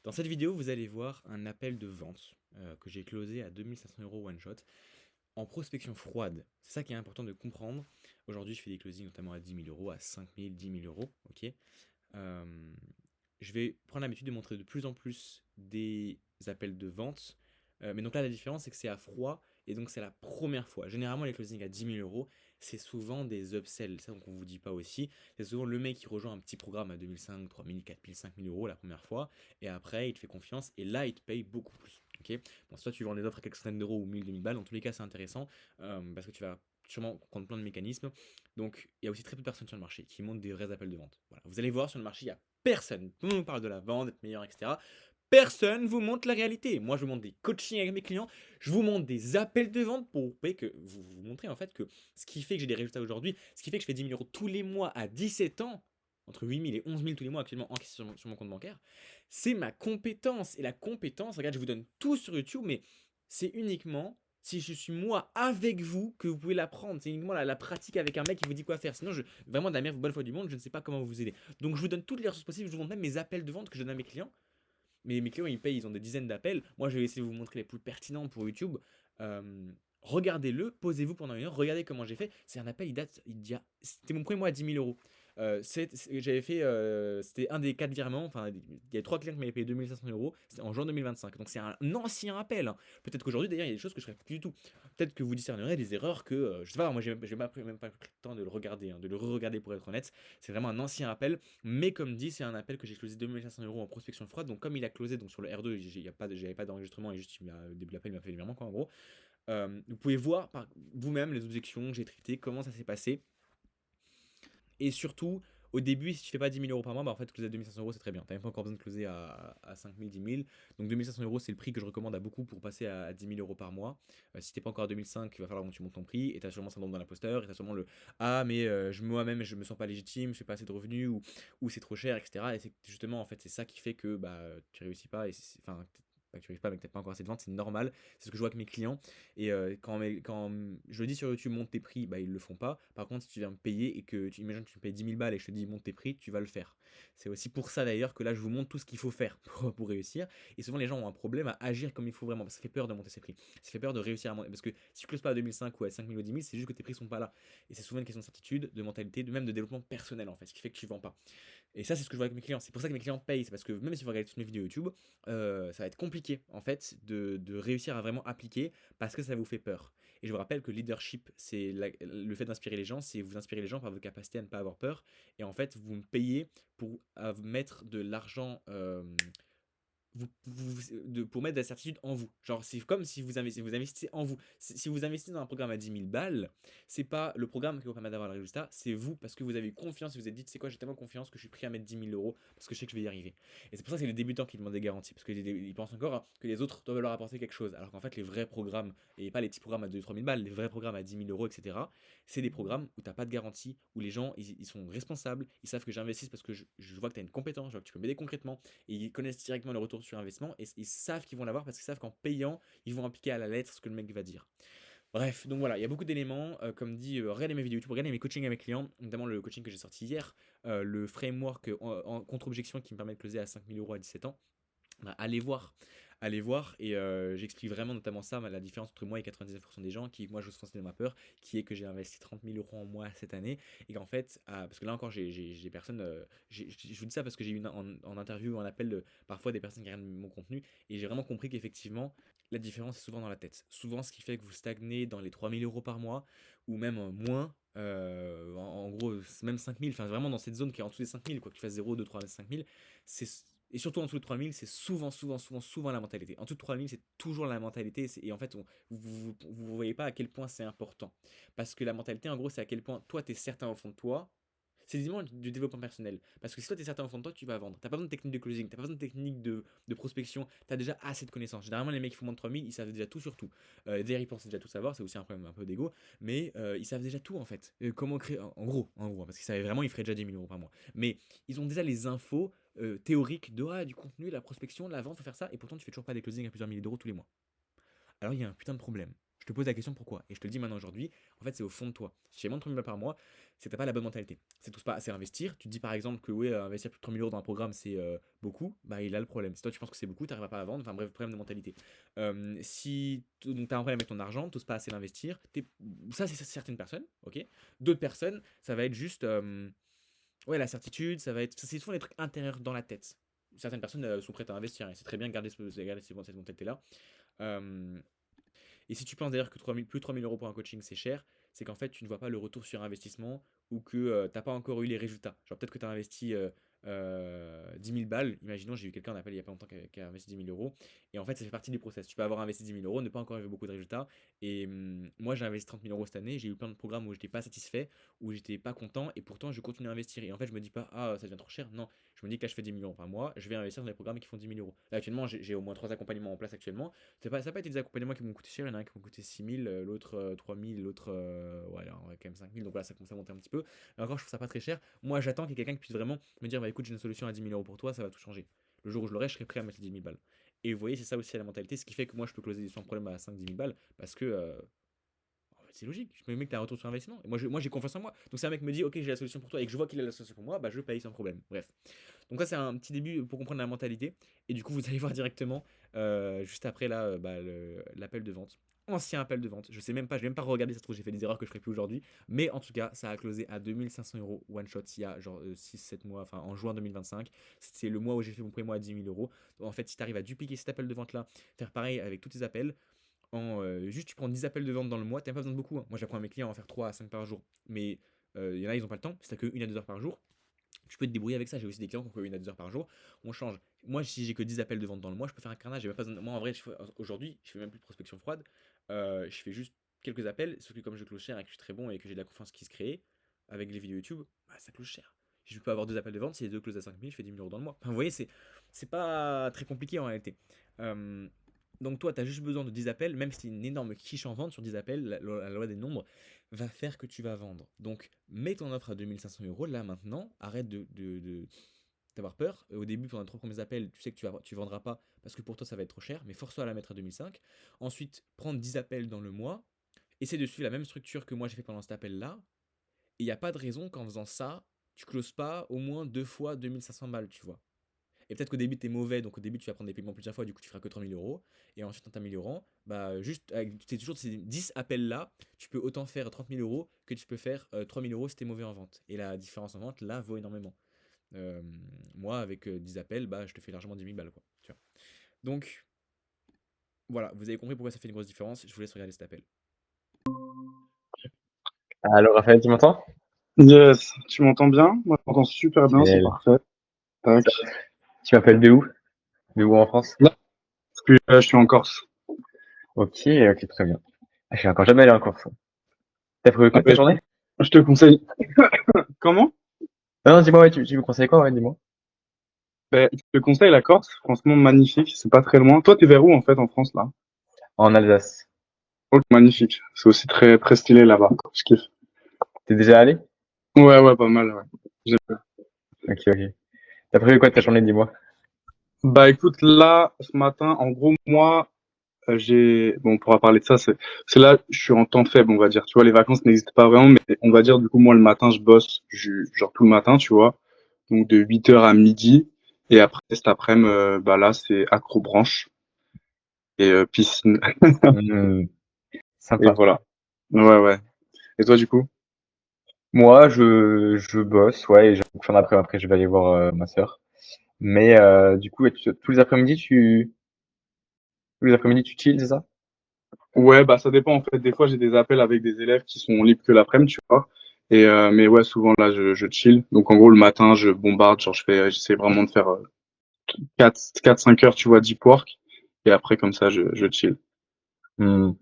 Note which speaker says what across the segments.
Speaker 1: Dans cette vidéo, vous allez voir un appel de vente que j'ai closé à 2500 euros one shot en prospection froide. C'est ça qui est important de comprendre. Aujourd'hui, je fais des closings notamment à 10 000 euros, à 5 000, 10 000 euros. Ok. Euh, je vais prendre l'habitude de montrer de plus en plus des appels de vente. Mais donc là, la différence, c'est que c'est à froid et donc c'est la première fois. Généralement, les closings à 10 000 euros, c'est souvent des upsells. Ça, donc on vous dit pas aussi. C'est souvent le mec qui rejoint un petit programme à 2005, 3000, 4000, 5000 euros la première fois. Et après, il te fait confiance et là, il te paye beaucoup plus. Ok. Bon, soit tu vends des offres à quelques centaines d'euros ou 1000, 2000 balles. Dans tous les cas, c'est intéressant parce que tu vas sûrement comprendre plein de mécanismes. Donc, il y a aussi très peu de personnes sur le marché qui montent des vrais appels de vente. Voilà. Vous allez voir sur le marché, il y a personne. Tout le monde parle de la vente, d'être meilleur, etc. Personne vous montre la réalité. Moi, je vous montre des coachings avec mes clients, je vous montre des appels de vente pour que vous montrez en fait que ce qui fait que j'ai des résultats aujourd'hui, ce qui fait que je fais 10 000 euros tous les mois à 17 ans, entre 8 000 et 11 000 tous les mois actuellement encaissés sur mon compte bancaire, c'est ma compétence. Et la compétence, regarde, je vous donne tout sur YouTube, mais c'est uniquement si je suis moi avec vous que vous pouvez l'apprendre. C'est uniquement la pratique avec un mec qui vous dit quoi faire. Sinon, vraiment de la meilleure bonne foi du monde, je ne sais pas comment vous aider. Donc, je vous donne toutes les ressources possibles. Je vous montre même mes appels de vente que je donne à mes clients. Mais mes clients, ils payent, ils ont des dizaines d'appels. Moi, je vais essayer de vous montrer les plus pertinents pour YouTube. Regardez-le, posez-vous pendant une heure, regardez comment j'ai fait. C'est un appel, c'était mon premier mois à 10 000 euros. J'avais fait, c'était un des 4 virements. Enfin, il y a 3 clients qui m'avaient payé 2500 euros. C'était en juin 2025. Donc, c'est un ancien appel, hein. Peut-être qu'aujourd'hui, d'ailleurs, il y a des choses que je ne ferai plus du tout. Peut-être que vous discernerez des erreurs que, je sais pas, moi, j'ai même pas pris le temps de le regarder, hein, de le re-regarder pour être honnête. C'est vraiment un ancien appel. Mais comme dit, c'est un appel que j'ai closé 2500 euros en prospection froide. Donc, comme il a closé donc sur le R2, j'avais pas d'enregistrement et juste au début de l'appel, il m'a fait le virement, quoi, en gros. Vous pouvez voir par vous-même les objections que j'ai traitées, comment ça s'est passé. Et surtout, au début, si tu fais pas 10 000 euros par mois, bah en fait, closer à 2500 euros, c'est très bien. Tu n'as même pas encore besoin de closer à 5 000, 10 000. Donc 2500 euros, c'est le prix que je recommande à beaucoup pour passer à 10 000 euros par mois. Si t'es pas encore à 2005, il va falloir que tu montes ton prix. Et tu as sûrement syndrome de l'imposteur. Et tu as sûrement le ah, mais moi-même, je me sens pas légitime, je fais pas assez de revenus, ou c'est trop cher, etc. Et c'est justement, en fait, c'est ça qui fait que bah, tu réussis pas. Enfin, pas que tu réussis pas, mais que tu pas encore assez de ventes, c'est normal. C'est ce que je vois avec mes clients. Et quand je le dis sur YouTube, monte tes prix, bah ils le font pas. Par contre, si tu viens me payer et que tu imagines que tu me payes 10 000 balles et je te dis monte tes prix, tu vas le faire. C'est aussi pour ça d'ailleurs que là je vous montre tout ce qu'il faut faire pour réussir. Et souvent les gens ont un problème à agir comme il faut vraiment. Parce que ça fait peur de monter ses prix. Ça fait peur de réussir à monter. Parce que si tu closes pas à 2005 ou à 5 000 ou 10 000, c'est juste que tes prix sont pas là. Et c'est souvent une question de certitude, de mentalité, même de développement personnel en fait, ce qui fait que tu vends pas. Et ça, c'est ce que je vois avec mes clients. C'est pour ça que mes clients payent. C'est parce que même si vous regardez toutes mes vidéos YouTube, ça va être compliqué en fait de réussir à vraiment appliquer parce que ça vous fait peur. Et je vous rappelle que le leadership, c'est le fait d'inspirer les gens, c'est vous inspirer les gens par vos capacités à ne pas avoir peur. Et en fait, vous me payez pour mettre de l'argent pour mettre de la certitude en vous. Genre, c'est comme si vous investissez en vous. Si vous investissez dans un programme à 10 000 balles, c'est pas le programme qui vous permet d'avoir le résultat, c'est vous, parce que vous avez eu confiance, vous vous êtes dit, c'est quoi, j'ai tellement confiance que je suis prêt à mettre 10 000 euros parce que je sais que je vais y arriver. Et c'est pour ça que c'est les débutants qui demandent des garanties, parce qu'ils pensent encore que les autres doivent leur apporter quelque chose. Alors qu'en fait, les vrais programmes, et pas les petits programmes à 2 000 3 000 balles, les vrais programmes à 10 000 euros, etc., c'est des programmes où tu n'as pas de garantie, où les gens, ils sont responsables, ils savent que j'investis parce que je vois que tu as une compétence, je vois que tu peux m'aider concrètement, et ils connaissent directement le retour sur investissement et ils savent qu'ils vont l'avoir parce qu'ils savent qu'en payant, ils vont appliquer à la lettre ce que le mec va dire. Bref, donc voilà, il y a beaucoup d'éléments. Comme dit, regardez mes vidéos YouTube, regardez mes coachings avec mes clients, notamment le coaching que j'ai sorti hier, le framework en contre-objection qui me permet de closer à 5 000 euros à 17 ans. Bah, allez voir et j'explique vraiment notamment ça, la différence entre moi et 99% des gens qui, moi, je fonce dans ma peur, qui est que j'ai investi 30 000 euros en moi cette année et qu'en fait, parce que là encore, j'ai personne, je vous dis ça parce que j'ai eu en interview, en appel, parfois des personnes qui regardent mon contenu et j'ai vraiment compris qu'effectivement, la différence est souvent dans la tête. Souvent, ce qui fait que vous stagnez dans les 3 000 euros par mois ou même moins. En gros, même 5 000, enfin vraiment dans cette zone qui est en dessous des 5 000, quoi que tu fasses 0, 2, 3, 5 000, c'est et surtout en dessous de 3000, c'est souvent la mentalité. En dessous de 3000, c'est toujours la mentalité. Et en fait, vous voyez pas à quel point c'est important. Parce que la mentalité, en gros, c'est à quel point toi, tu es certain au fond de toi. C'est évidemment du développement personnel. Parce que si toi, tu es certain au fond de toi, tu vas vendre. T'as pas besoin de technique de closing, t'as pas besoin de technique de prospection. Tu as déjà assez de connaissances. Généralement, les mecs qui font moins de 3000, ils savent déjà tout sur tout. D'ailleurs, ils pensent déjà tout savoir. C'est aussi un problème un peu d'ego. Mais ils savent déjà tout, en fait. Comment créer. En gros, hein, parce qu'ils savaient vraiment, ils feraient déjà 10 000 euros par mois. Mais ils ont déjà les infos théorique de du contenu, la prospection, la vente, faut faire ça, et pourtant tu fais toujours pas des closings à plusieurs milliers d'euros tous les mois. Alors il y a un putain de problème. Je te pose la question pourquoi. Et je te le dis maintenant aujourd'hui, en fait, c'est au fond de toi. Si j'ai moins de 3000 balles par mois, c'est que t'as pas la bonne mentalité. C'est tout pas assez investir. Tu te dis par exemple que oui, investir plus de 3000 euros dans un programme, c'est beaucoup. Bah, il a le problème. Si toi tu penses que c'est beaucoup, tu n'arriveras pas à vendre. Enfin bref, problème de mentalité. Si tu as un problème avec ton argent, tu n'oses pas assez l'investir. Ça, c'est certaines personnes, ok. D'autres personnes, ça va être juste ouais, la certitude, ça va être. C'est souvent des trucs intérieurs dans la tête. Certaines personnes sont prêtes à investir et c'est très bien de garder cette mentalité-là. Euh, et si tu penses d'ailleurs que 3000 plus de 3000 euros pour un coaching c'est cher, c'est qu'en fait tu ne vois pas le retour sur investissement ou que tu n'as pas encore eu les résultats. Genre peut-être que tu as investi 10 000 balles. Imaginons, j'ai eu quelqu'un en appel il n'y a pas longtemps qui a investi 10 000 euros. Et en fait, ça fait partie du process. Tu peux avoir investi 10 000 euros, ne pas encore avoir beaucoup de résultats. Et moi, j'ai investi 30 000 euros cette année. J'ai eu plein de programmes où j'étais pas satisfait, où j'étais pas content. Et pourtant, je continue à investir. Et en fait, je me dis pas, ah, ça devient trop cher. Non, je me dis que là, je fais 10 millions par mois. Je vais investir dans des programmes qui font 10 000 euros. Là, actuellement, j'ai au moins 3 accompagnements en place actuellement. Ça n'a pas été des accompagnements qui m'ont coûté cher. Il y en a un qui m'ont coûté 6 000, l'autre 3 000, l'autre ouais, alors, ouais, quand même 5 000. Donc voilà, ça commence à monter un petit peu. Mais encore, je trouve ça pas très cher. Moi, j'attends qu'il y ait quelqu'un qui puisse vraiment me dire, bah écoute, j'ai une solution à 10 000 euros pour toi, ça va tout changer. Le jour où je l'aurai, je serai prêt à mettre les 10 000 balles. Et vous voyez, c'est ça aussi la mentalité, ce qui fait que moi, je peux closer sans problème à 5-10 000 balles, parce que en fait, c'est logique. Je me mets que tu as un retour sur investissement. Et moi, j'ai confiance en moi. Donc, si un mec me dit, ok, j'ai la solution pour toi, et que je vois qu'il a la solution pour moi, bah je paye sans problème. Bref. Donc, ça, c'est un petit début pour comprendre la mentalité. Et du coup, vous allez voir directement, juste après là, bah, l'appel de vente. Ancien appel de vente. Je sais même pas, je vais même pas regarder, ça se trouve, j'ai fait des erreurs que je ferai plus aujourd'hui. Mais en tout cas, ça a closé à 2500 euros one shot il y a genre 6-7 mois, enfin en juin 2025. C'est le mois où j'ai fait mon premier mois à 10 000 euros. Donc, en fait, si tu arrives à dupliquer cet appel de vente là, faire pareil avec tous tes appels, juste tu prends 10 appels de vente dans le mois, t'as pas besoin de beaucoup, hein. Moi j'apprends à mes clients à en faire 3 à 5 par jour. Mais il y en a, ils ont pas le temps. Si t'as que 1 à 2 heures par jour, tu peux te débrouiller avec ça. J'ai aussi des clients qui ont que 1 à 2 heures par jour. On change. Moi, si j'ai que 10 appels de vente dans le mois, je peux faire un carnage. J'ai même pas besoin moi, en vrai, aujourd'hui, je fais même plus de prospection froide. Je fais juste quelques appels. Sauf que comme je close cher et que je suis très bon et que j'ai de la confiance qui se crée avec les vidéos YouTube, bah, ça close cher. Je peux avoir deux appels de vente. Si les deux closent à 5000, je fais 10 000 euros dans le mois. Enfin, vous voyez, c'est pas très compliqué en réalité. Euh, donc toi, tu as juste besoin de 10 appels, même si c'est une énorme quiche en vente sur 10 appels, la loi des nombres va faire que tu vas vendre. Donc mets ton offre à 2500 euros là maintenant, arrête d'avoir peur. Au début, pendant les 3 premiers appels, tu sais que tu vendras pas parce que pour toi ça va être trop cher, mais force-toi à la mettre à 2005. Ensuite, prendre 10 appels dans le mois, essaie de suivre la même structure que moi j'ai fait pendant cet appel là, et il n'y a pas de raison qu'en faisant ça, tu closes pas au moins 2 fois 2500 balles, tu vois. Et peut-être qu'au début, tu es mauvais, donc au début, tu vas prendre des paiements plusieurs fois, du coup, tu feras que 3000 euros. Et ensuite, en t'améliorant, bah, juste, c'est toujours ces 10 appels-là, tu peux autant faire 30 000 euros que tu peux faire 3000 euros si tu es mauvais en vente. Et la différence en vente, là, vaut énormément. Euh, Moi, avec 10 appels, bah, je te fais largement 10 000 balles, quoi. Tu vois. Donc, voilà, vous avez compris pourquoi ça fait une grosse différence. Je vous laisse regarder cet appel.
Speaker 2: Alors, Raphaël, tu m'entends?
Speaker 3: Yes, tu m'entends bien? Moi, je m'entends super bien, c'est
Speaker 2: Nickel.
Speaker 3: parfait. Tac.
Speaker 2: Tu m'appelles de où? De où en France?
Speaker 3: Là, je suis en Corse.
Speaker 2: Ok, ok, très bien. Ah, je suis encore jamais allé en Corse. T'as prévu
Speaker 3: Ah
Speaker 2: quoi de ta
Speaker 3: ben,
Speaker 2: journée?
Speaker 3: je te conseille. Comment?
Speaker 2: Non, non, dis-moi, ouais, tu me conseilles quoi, ouais, dis-moi.
Speaker 3: Ben, je te conseille la Corse, franchement magnifique, c'est pas très loin. Toi, t'es vers où en fait en France là?
Speaker 2: En Alsace.
Speaker 3: Oh, magnifique. C'est aussi très très stylé là-bas. Je kiffe.
Speaker 2: T'es déjà allé?
Speaker 3: Ouais, ouais, pas mal, ouais. J'aime bien.
Speaker 2: Ok, ok. T'as prévu quoi de ta journée, dis-moi?
Speaker 3: Bah écoute, là, ce matin, en gros, moi, bon, on pourra parler de ça, c'est là, je suis en temps faible, on va dire. Tu vois, les vacances n'existent pas vraiment, mais on va dire, du coup, moi, le matin, je bosse, genre tout le matin, tu vois. Donc de 8 heures à midi. Et après, cet après-midi, bah là, c'est accrobranche et piscine.
Speaker 2: Hmm,
Speaker 3: Et
Speaker 2: sympa.
Speaker 3: voilà. Ouais, ouais. Et toi, du coup?
Speaker 2: Moi, je bosse, ouais, et j'ai fin d'après, après, je vais aller voir ma sœur. Mais du coup, ouais, tous les après-midi, tu chill, c'est ça?
Speaker 3: Ouais, bah ça dépend en fait. Des fois, j'ai des appels avec des élèves qui sont libres que l'après-midi, tu vois. Et mais ouais, souvent là, je chill. Donc en gros, le matin, je bombarde. Genre, j'essaie vraiment de faire 4-5 heures, tu vois, deep work. Et après, comme ça, je chill.
Speaker 2: Hmm,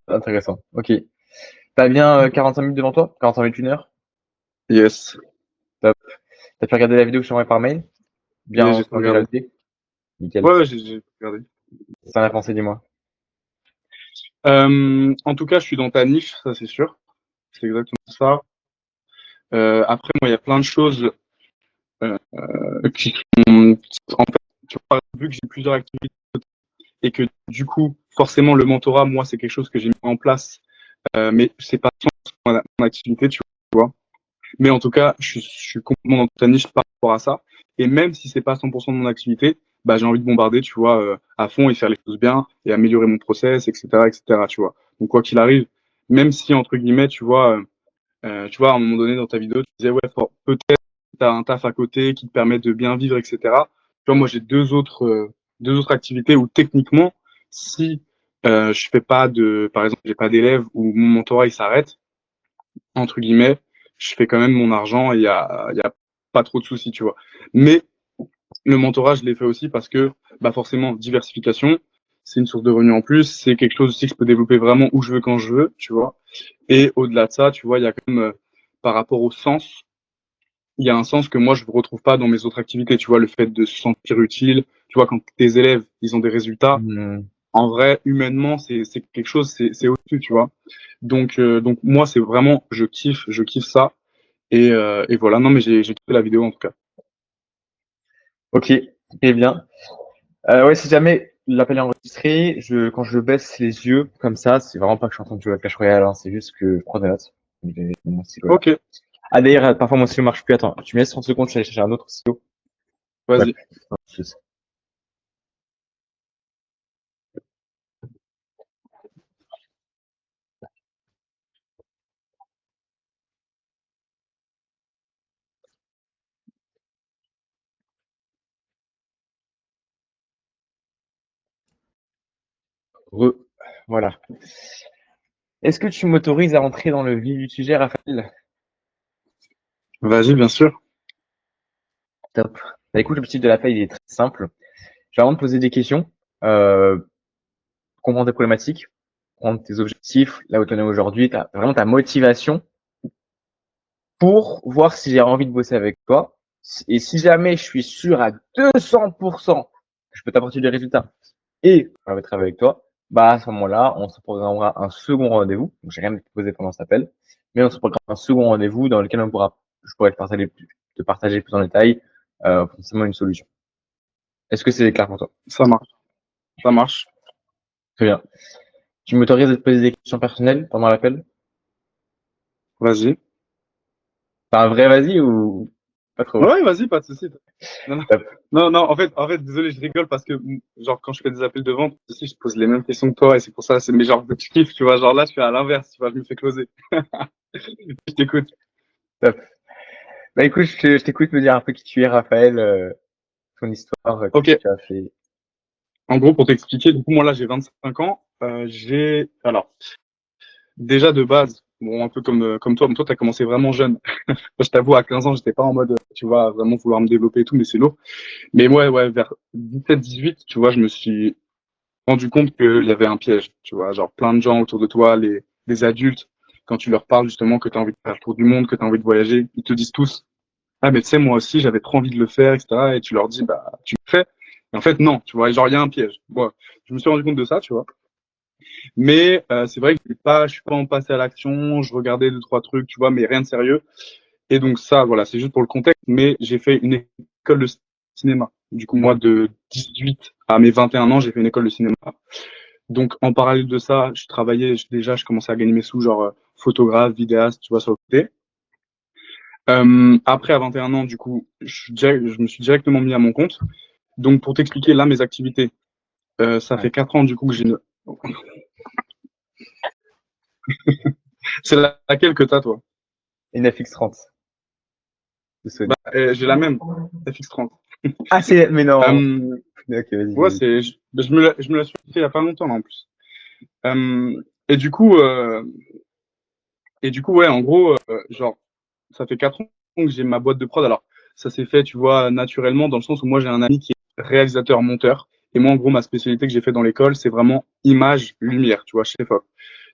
Speaker 2: intéressant. Ok. T'as bien 45 minutes devant toi? 45 minutes, 1 heure?
Speaker 3: Yes.
Speaker 2: Top. T'as pu regarder la vidéo que je t'ai envoyée par mail?
Speaker 3: Et
Speaker 2: Bien
Speaker 3: j'ai tout
Speaker 2: changer la
Speaker 3: regardé.
Speaker 2: idée? Nickel.
Speaker 3: Ouais, ouais, j'ai regardé.
Speaker 2: Ça en a pensé, dis-moi.
Speaker 3: En tout cas, je suis dans ta niche, ça c'est sûr. C'est exactement ça. Après, moi, il y a plein de choses qui sont, en fait, tu vois, vu que j'ai plusieurs activités, et que du coup, forcément, le mentorat, moi, c'est quelque chose que j'ai mis en place, mais c'est pas 100% mon activité, tu vois. Mais en tout cas, je suis complètement dans ta niche par rapport à ça. Et même si c'est pas 100% de mon activité, bah, j'ai envie de bombarder, tu vois, à fond et faire les choses bien et améliorer mon process, etc., tu vois. Donc, quoi qu'il arrive, même si, entre guillemets, tu vois, à un moment donné dans ta vidéo, tu disais, ouais, peut-être tu as un taf à côté qui te permet de bien vivre, etc. Tu vois, moi, j'ai deux autres activités où techniquement, si je fais pas de, par exemple, j'ai pas d'élèves ou mon mentorat il s'arrête, entre guillemets, je fais quand même mon argent et il y a pas trop de soucis, tu vois. Mais le mentorat, je l'ai fait aussi parce que, bah, forcément, diversification, c'est une source de revenus en plus, c'est quelque chose aussi que je peux développer vraiment où je veux, quand je veux, tu vois. Et au-delà de ça, tu vois, il y a quand même, par rapport au sens, il y a un sens que moi, je ne retrouve pas dans mes autres activités, tu vois, le fait de se sentir utile, tu vois, quand tes élèves, ils ont des résultats,
Speaker 2: Hmm.
Speaker 3: en vrai, humainement, c'est quelque chose, c'est au-dessus, tu vois. Donc moi, c'est vraiment, je kiffe ça. Et voilà, non, mais j'ai kiffé la vidéo en tout cas.
Speaker 2: Ok, très bien. Ouais, si jamais l'appel est enregistré, quand je baisse les yeux comme ça, c'est vraiment pas que je suis en train de jouer à Clash Royale, hein, c'est juste que je prends des notes. J'ai mon stylo là.
Speaker 3: Ok,
Speaker 2: Ah d'ailleurs, parfois mon stylo marche plus. Attends, tu me laisses 30 secondes, je vais aller chercher un autre stylo. Ouais.
Speaker 3: vas-y.
Speaker 2: C'est ça. Voilà. Est-ce que tu m'autorises à rentrer dans le vif du sujet, Raphaël?
Speaker 3: Vas-y, bien sûr.
Speaker 2: Top. Bah écoute, le petit de l'appel, il est très simple. Je vais vraiment te poser des questions, euh, comprendre tes problématiques, comprendre tes objectifs, là où tu en es aujourd'hui, vraiment ta motivation pour voir si j'ai envie de bosser avec toi. Et si jamais je suis sûr à 200% que je peux t'apporter des résultats et que j'ai envie de travailler avec toi, bah à ce moment-là, on se programmera un second rendez-vous. Donc j'ai rien à te poser pendant cet appel, mais on se programmera un second rendez-vous dans lequel je pourrais te partager plus en détail forcément une solution. Est-ce que c'est clair pour toi?
Speaker 3: Ça marche, ça marche.
Speaker 2: Très bien. Tu m'autorises de te poser des questions personnelles pendant l'appel?
Speaker 3: Vas-y.
Speaker 2: Pas un vrai vas-y ou pas trop?
Speaker 3: Ouais, vas-y, pas de souci. Non, non,
Speaker 2: Top.
Speaker 3: non, en fait, désolé, je rigole parce que, genre, quand je fais des appels de vente, aussi, je pose les mêmes questions que toi et c'est pour ça, mais genre, je kiffe, tu vois, genre là, je suis à l'inverse, tu vois, je me fais closer. Je t'écoute.
Speaker 2: Top. Bah écoute, je t'écoute me dire un peu qui tu es, Raphaël, ton histoire,
Speaker 3: Ok,
Speaker 2: qu'est-ce que tu as fait.
Speaker 3: en gros, pour t'expliquer, du coup, moi, là, j'ai 25 ans. Alors, déjà de base, bon, un peu comme toi, mais toi, t'as commencé vraiment jeune. Moi, je t'avoue, à 15 ans, j'étais pas en mode, tu vois, vraiment vouloir me développer et tout, mais c'est lourd. Mais ouais, vers 17-18, tu vois, je me suis rendu compte qu'il y avait un piège, tu vois, genre plein de gens autour de toi, les adultes, quand tu leur parles justement que tu as envie de faire le tour du monde, que tu as envie de voyager, ils te disent tous, ah mais tu sais, moi aussi, j'avais trop envie de le faire, etc. Et tu leur dis, bah, tu le fais. Et en fait, non, tu vois, genre, il y a un piège. Bon, je me suis rendu compte de ça, tu vois. Mais c'est vrai que je suis pas en passé à l'action, je regardais deux, trois trucs, tu vois, mais rien de sérieux. Et donc ça, voilà, c'est juste pour le contexte, mais j'ai fait une école de cinéma. Du coup, moi, de 18 à mes 21 ans, j'ai fait une école de cinéma. Donc, en parallèle de ça, je travaillais, déjà, je commençais à gagner mes sous, genre photographe, vidéaste, tu vois, sur le côté. Après, à 21 ans, du coup, je me suis directement mis à mon compte. Donc, pour t'expliquer là mes activités, ça
Speaker 2: Ouais.
Speaker 3: fait 4 ans, du coup, que j'ai une... C'est laquelle que t'as, toi?
Speaker 2: Une FX30 de Sony.
Speaker 3: Bah, j'ai la même, FX30.
Speaker 2: Ah, mais non.
Speaker 3: Euh,
Speaker 2: Ok, vas-y,
Speaker 3: ouais,
Speaker 2: vas-y.
Speaker 3: je me la suis fait il y a pas longtemps, là, en plus. Et du coup, ouais, en gros, genre, ça fait 4 ans que j'ai ma boîte de prod. Alors, ça s'est fait, tu vois, naturellement, dans le sens où moi, j'ai un ami qui est réalisateur-monteur. Et moi, en gros, ma spécialité que j'ai fait dans l'école, c'est vraiment image, lumière, tu vois, chez FOP.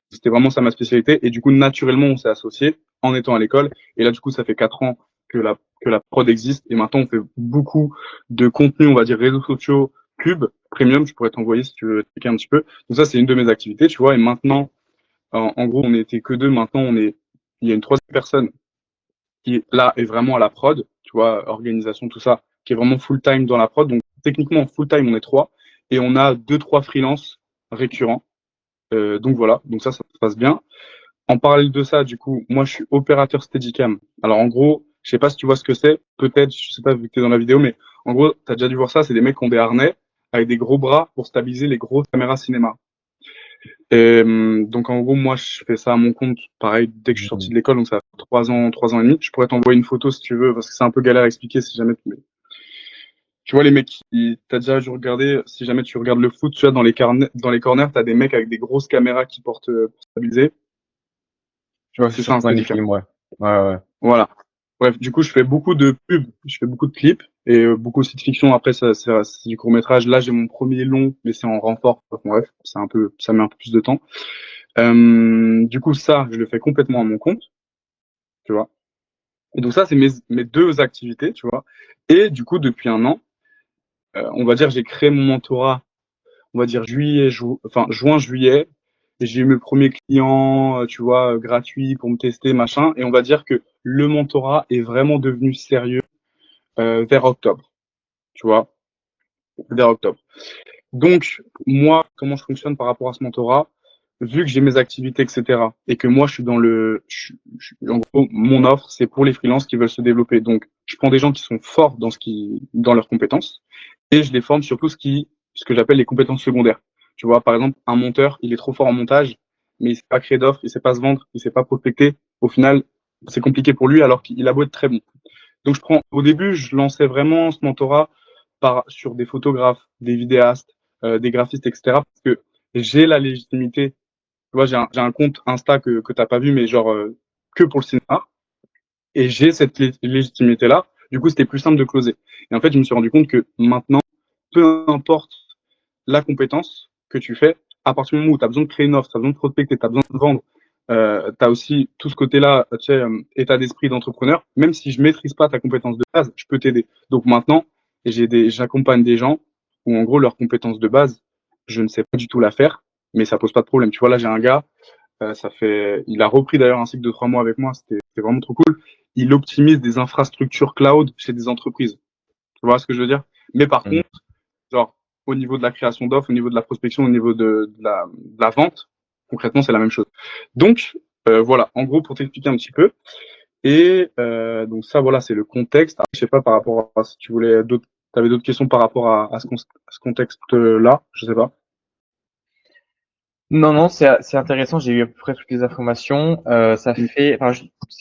Speaker 3: C'était vraiment ça ma spécialité. Et du coup, naturellement, on s'est associés en étant à l'école. Et là, du coup, ça fait 4 ans que la prod existe. Et maintenant, on fait beaucoup de contenu, on va dire, réseaux sociaux, pub, premium. Je pourrais t'envoyer si tu veux checker un petit peu. Donc ça, c'est une de mes activités, tu vois. Et maintenant, en gros, on n'était que deux. Maintenant, il y a une troisième personne qui là est vraiment à la prod, tu vois, organisation, tout ça, qui est vraiment full time dans la prod. Donc techniquement full time on est trois, et on a 2-3 freelances récurrents. Donc voilà, donc ça se passe bien. En parallèle de ça, du coup, moi je suis opérateur Steadicam. Alors en gros, je sais pas si tu vois ce que c'est, peut-être, je sais pas vu que tu es dans la vidéo, mais en gros, tu as déjà dû voir ça, c'est des mecs qui ont des harnais avec des gros bras pour stabiliser les grosses caméras cinéma. Et donc en gros, moi je fais ça à mon compte, pareil, dès que je suis sorti de l'école, donc ça fait 3 ans et demi. Je pourrais t'envoyer une photo si tu veux, parce que c'est un peu galère à expliquer si jamais tu vois les mecs qui, t'as déjà dû regarder, si jamais tu regardes le foot, tu vois, dans les corners, t'as des mecs avec des grosses caméras qui portent pour stabiliser.
Speaker 2: Je vois
Speaker 3: C'est ça un
Speaker 2: surtout dans les
Speaker 3: Steadicam.
Speaker 2: films, ouais. Ouais, ouais.
Speaker 3: Voilà. Bref, du coup, je fais beaucoup de pubs, je fais beaucoup de clips et beaucoup aussi de fiction. Après, c'est du court métrage. Là, j'ai mon premier long, mais c'est en renfort. Bref, c'est un peu, ça met un peu plus de temps. Du coup, ça, je le fais complètement à mon compte, tu vois. Et donc ça, c'est mes deux activités, tu vois. Et du coup, depuis un an, on va dire, j'ai créé mon mentorat, on va dire juin, juillet. Et j'ai eu mes premiers clients, tu vois, gratuits pour me tester, machin. Et on va dire que le mentorat est vraiment devenu sérieux vers octobre, tu vois, vers octobre. Donc, moi, comment je fonctionne par rapport à ce mentorat, vu que j'ai mes activités, etc., et que moi, je suis en gros, mon offre, c'est pour les freelances qui veulent se développer. Donc, je prends des gens qui sont forts dans leurs compétences, et je les forme sur tout ce que j'appelle les compétences secondaires. Tu vois, par exemple, un monteur, il est trop fort en montage, mais il sait pas créer d'offres, il sait pas se vendre, il sait pas prospecter. Au final, c'est compliqué pour lui, alors qu'il a beau être très bon. Donc, au début, je lançais vraiment ce mentorat sur des photographes, des vidéastes, des graphistes, etc. Parce que j'ai la légitimité. Tu vois, j'ai un compte Insta que t'as pas vu, mais genre que pour le cinéma. Et j'ai cette légitimité-là. Du coup, c'était plus simple de closer. Et en fait, je me suis rendu compte que maintenant, peu importe la compétence que tu fais, à partir du moment où tu as besoin de créer une offre, tu as besoin de prospecter, tu as besoin de vendre, tu as aussi tout ce côté-là, tu sais, état d'esprit d'entrepreneur. Même si je maîtrise pas ta compétence de base, je peux t'aider. Donc maintenant, j'accompagne des gens où en gros leur compétence de base, je ne sais pas du tout la faire, mais ça pose pas de problème. Tu vois, là j'ai un gars, il a repris d'ailleurs un cycle de 3 mois avec moi, c'était vraiment trop cool. Il optimise des infrastructures cloud chez des entreprises. Tu vois ce que je veux dire? Mais par
Speaker 2: Mm.
Speaker 3: contre, genre, au niveau de la création d'offres, au niveau de la prospection, au niveau de la vente, concrètement, c'est la même chose. Donc, voilà, en gros, pour t'expliquer un petit peu. Et donc ça, voilà, c'est le contexte. Après, je sais pas par rapport à si tu voulais t'avais d'autres questions par rapport à ce contexte-là, je sais pas.
Speaker 2: Non, non, c'est intéressant. J'ai eu à peu près toutes les informations. Ça fait, enfin,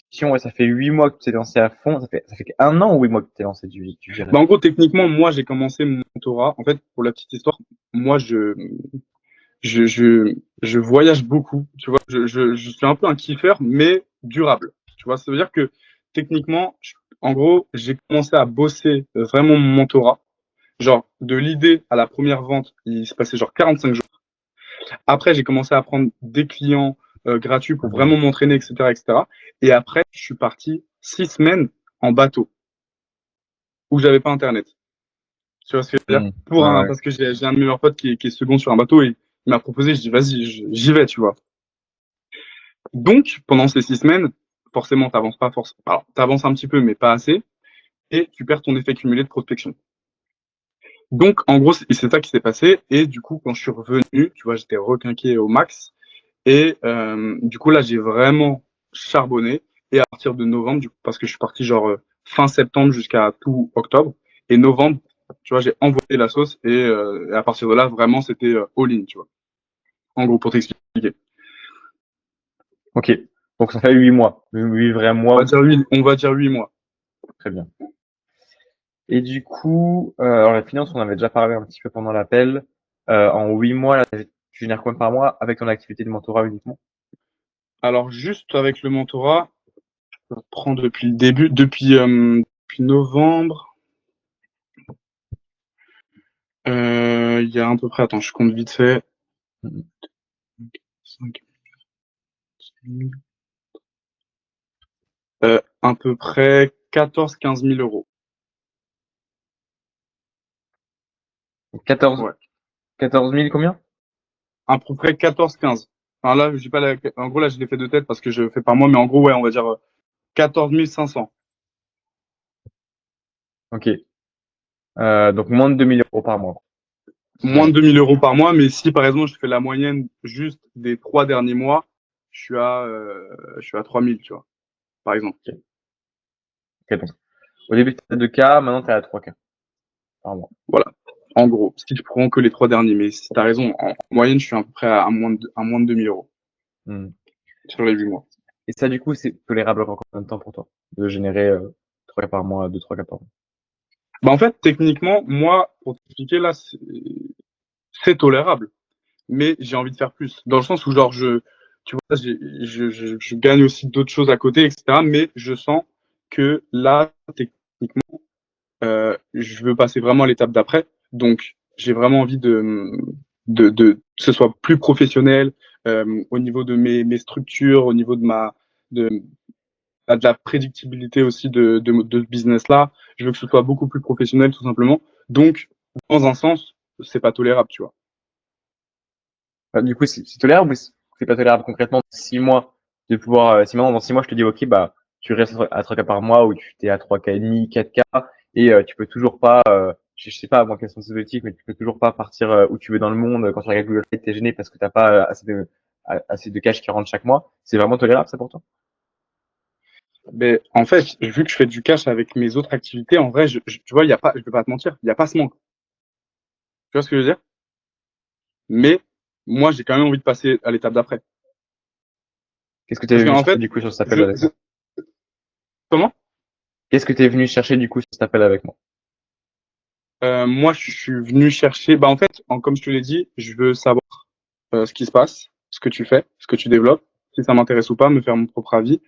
Speaker 2: question, ouais, ça fait 8 mois que tu t'es lancé à fond. Ça fait un an ou 8 mois que tu t'es lancé, tu dirais.
Speaker 3: Bah, en gros, techniquement, moi, j'ai commencé mon mentorat. En fait, pour la petite histoire, moi, je, je, je voyage beaucoup, tu vois. Je suis un peu un kiffeur, mais durable. Tu vois, ça veut dire que techniquement, en gros, j'ai commencé à bosser vraiment mon mentorat. Genre, de l'idée à la première vente, il s'est passé genre 45 jours. Après, j'ai commencé à prendre des clients gratuits pour vraiment m'entraîner, etc., etc. Et après, je suis parti 6 semaines en bateau où j'avais pas internet. Tu vois ce que je veux dire?
Speaker 2: Mm. Ouais, ouais.
Speaker 3: Parce que j'ai un de mes meilleurs potes qui est second sur un bateau et il m'a proposé, je dis vas-y, j'y vais, tu vois. Donc, pendant ces 6 semaines, forcément, t'avances pas forcément. Alors, t'avances un petit peu, mais pas assez, et tu perds ton effet cumulé de prospection. Donc, en gros, c'est ça qui s'est passé. Et du coup, quand je suis revenu, tu vois, j'étais requinqué au max. Et du coup, là, j'ai vraiment charbonné. Et à partir de novembre, du coup, parce que je suis parti genre fin septembre jusqu'à tout octobre. Et novembre, tu vois, j'ai envoyé la sauce. Et à partir de là, vraiment, c'était all-in, tu vois. En gros, pour t'expliquer.
Speaker 2: Ok. Donc ça fait 8 mois. 8 vrais mois.
Speaker 3: On va dire 8 mois.
Speaker 2: Très bien. Et du coup, alors la finance, on avait déjà parlé un petit peu pendant l'appel. En 8 mois, là, tu génères combien par mois avec ton activité de mentorat uniquement?
Speaker 3: Alors, juste avec le mentorat, je prends depuis le début, depuis novembre. Il y a à peu près, attends, je compte vite fait.
Speaker 2: Mhm.
Speaker 3: 5, à peu près 14-15 000 euros.
Speaker 2: 14,
Speaker 3: Ouais.
Speaker 2: 14 000 combien?
Speaker 3: À peu près 14-15. Enfin là, je dis pas en gros, là, je l'ai fait de tête parce que je fais par mois, mais en gros, ouais, on va dire 14 500.
Speaker 2: Ok. Donc moins de 2 000 euros par mois.
Speaker 3: moins
Speaker 1: Ouais.
Speaker 3: de 2000 euros par mois, mais si par exemple je fais la moyenne juste des 3 derniers mois, je suis à 3000, tu vois, par exemple.
Speaker 2: Ok, donc, au début, tu étais à 2K, maintenant tu es à 3K par mois.
Speaker 3: Voilà. En gros, si je prends que les 3 derniers, mais si t'as raison, en moyenne, je suis à peu près à moins de 2000 euros
Speaker 2: Hmm.
Speaker 3: sur les 8 mois.
Speaker 2: Et ça, du coup, c'est tolérable encore combien de temps pour toi de générer 3K par mois, 2-3K par mois?
Speaker 3: Bah, en fait, techniquement, moi, pour t'expliquer, là, c'est tolérable, mais j'ai envie de faire plus. Dans le sens où, genre, tu vois, je gagne aussi d'autres choses à côté, etc. Mais je sens que là, techniquement, je veux passer vraiment à l'étape d'après. Donc, j'ai vraiment envie que ce soit plus professionnel, au niveau de mes structures, au niveau de la prédictibilité aussi de ce business-là. Je veux que ce soit beaucoup plus professionnel, tout simplement. Donc, dans un sens, c'est pas tolérable, tu vois.
Speaker 2: Du coup, c'est tolérable ou c'est pas tolérable concrètement? 6 mois de pouvoir, si maintenant dans 6 mois je te dis ok, bah tu restes à 3K par mois ou tu t'es à 3K et demi, 4K et tu peux toujours pas, je sais pas moi quels sont tes objectifs, mais tu peux toujours pas partir où tu veux dans le monde. Quand tu regardes Google Flight, t'es gêné parce que t'as pas assez de cash qui rentre chaque mois. C'est vraiment tolérable ça pour toi?
Speaker 3: Mais en fait, vu que je fais du cash avec mes autres activités, en vrai, tu vois, il y a pas, je vais pas te mentir, il y a pas ce manque. Tu vois ce que je veux dire? Mais moi, j'ai quand même envie de passer à l'étape d'après.
Speaker 2: Qu'est-ce que tu es
Speaker 3: Parce
Speaker 2: venu
Speaker 3: qu'en
Speaker 2: chercher
Speaker 3: fait,
Speaker 2: du coup sur cet appel
Speaker 3: je,
Speaker 2: avec
Speaker 3: je-
Speaker 2: moi?
Speaker 3: comment?
Speaker 2: Qu'est-ce que tu es venu chercher du coup sur cet appel avec moi?
Speaker 3: Moi, je suis venu chercher. Bah, en fait, comme je te l'ai dit, je veux savoir ce qui se passe, ce que tu fais, ce que tu développes, si ça m'intéresse ou pas, me faire mon propre avis.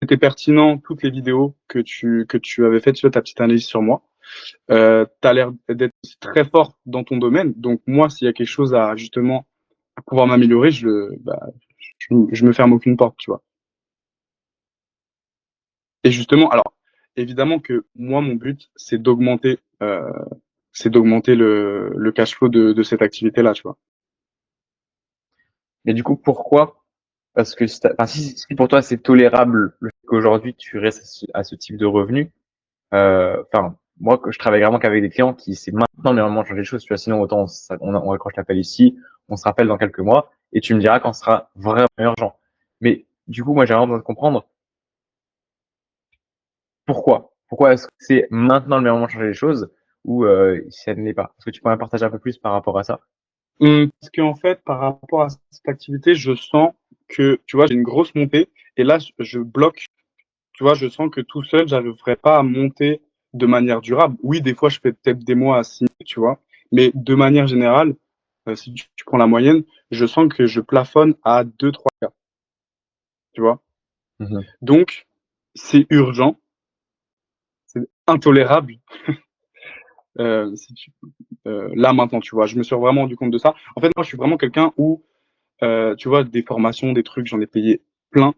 Speaker 3: C'était pertinent toutes les vidéos que tu avais faites, tu vois, ta petite analyse sur moi. Tu as l'air d'être aussi très fort dans ton domaine. Donc moi, s'il y a quelque chose à justement à pouvoir m'améliorer, je me ferme aucune porte, tu vois. Et justement, alors évidemment que moi, mon but, c'est d'augmenter le cash flow de cette activité-là, tu vois.
Speaker 2: Mais du coup, pourquoi? Parce que enfin, si pour toi c'est tolérable le fait qu'aujourd'hui tu restes à ce type de revenu, enfin, moi, que je travaille vraiment qu'avec des clients qui, c'est maintenant, normalement, changer les choses, tu vois, sinon, autant, on raccroche l'appel ici, on se rappelle dans quelques mois, et tu me diras quand ce sera vraiment urgent. Mais, du coup, moi, j'ai vraiment besoin de comprendre pourquoi. Pourquoi est-ce que c'est maintenant le meilleur moment de changer les choses, ou, si ça ne l'est pas? Est-ce que tu pourrais me partager un peu plus par rapport à ça?
Speaker 3: Parce qu'en fait, par rapport à cette activité, je sens que, tu vois, j'ai une grosse montée, et là, je bloque. Tu vois, je sens que tout seul, j'arriverai pas à monter de manière durable. Oui, des fois, je fais peut-être des mois à signer, tu vois, mais de manière générale, si tu prends la moyenne, je sens que je plafonne à 2-3 cas, tu vois.
Speaker 2: Mhm.
Speaker 3: Donc, c'est urgent, c'est intolérable. Si tu, là maintenant, tu vois, je me suis vraiment rendu compte de ça. En fait, moi, je suis vraiment quelqu'un où, tu vois, des formations, des trucs, j'en ai payé plein.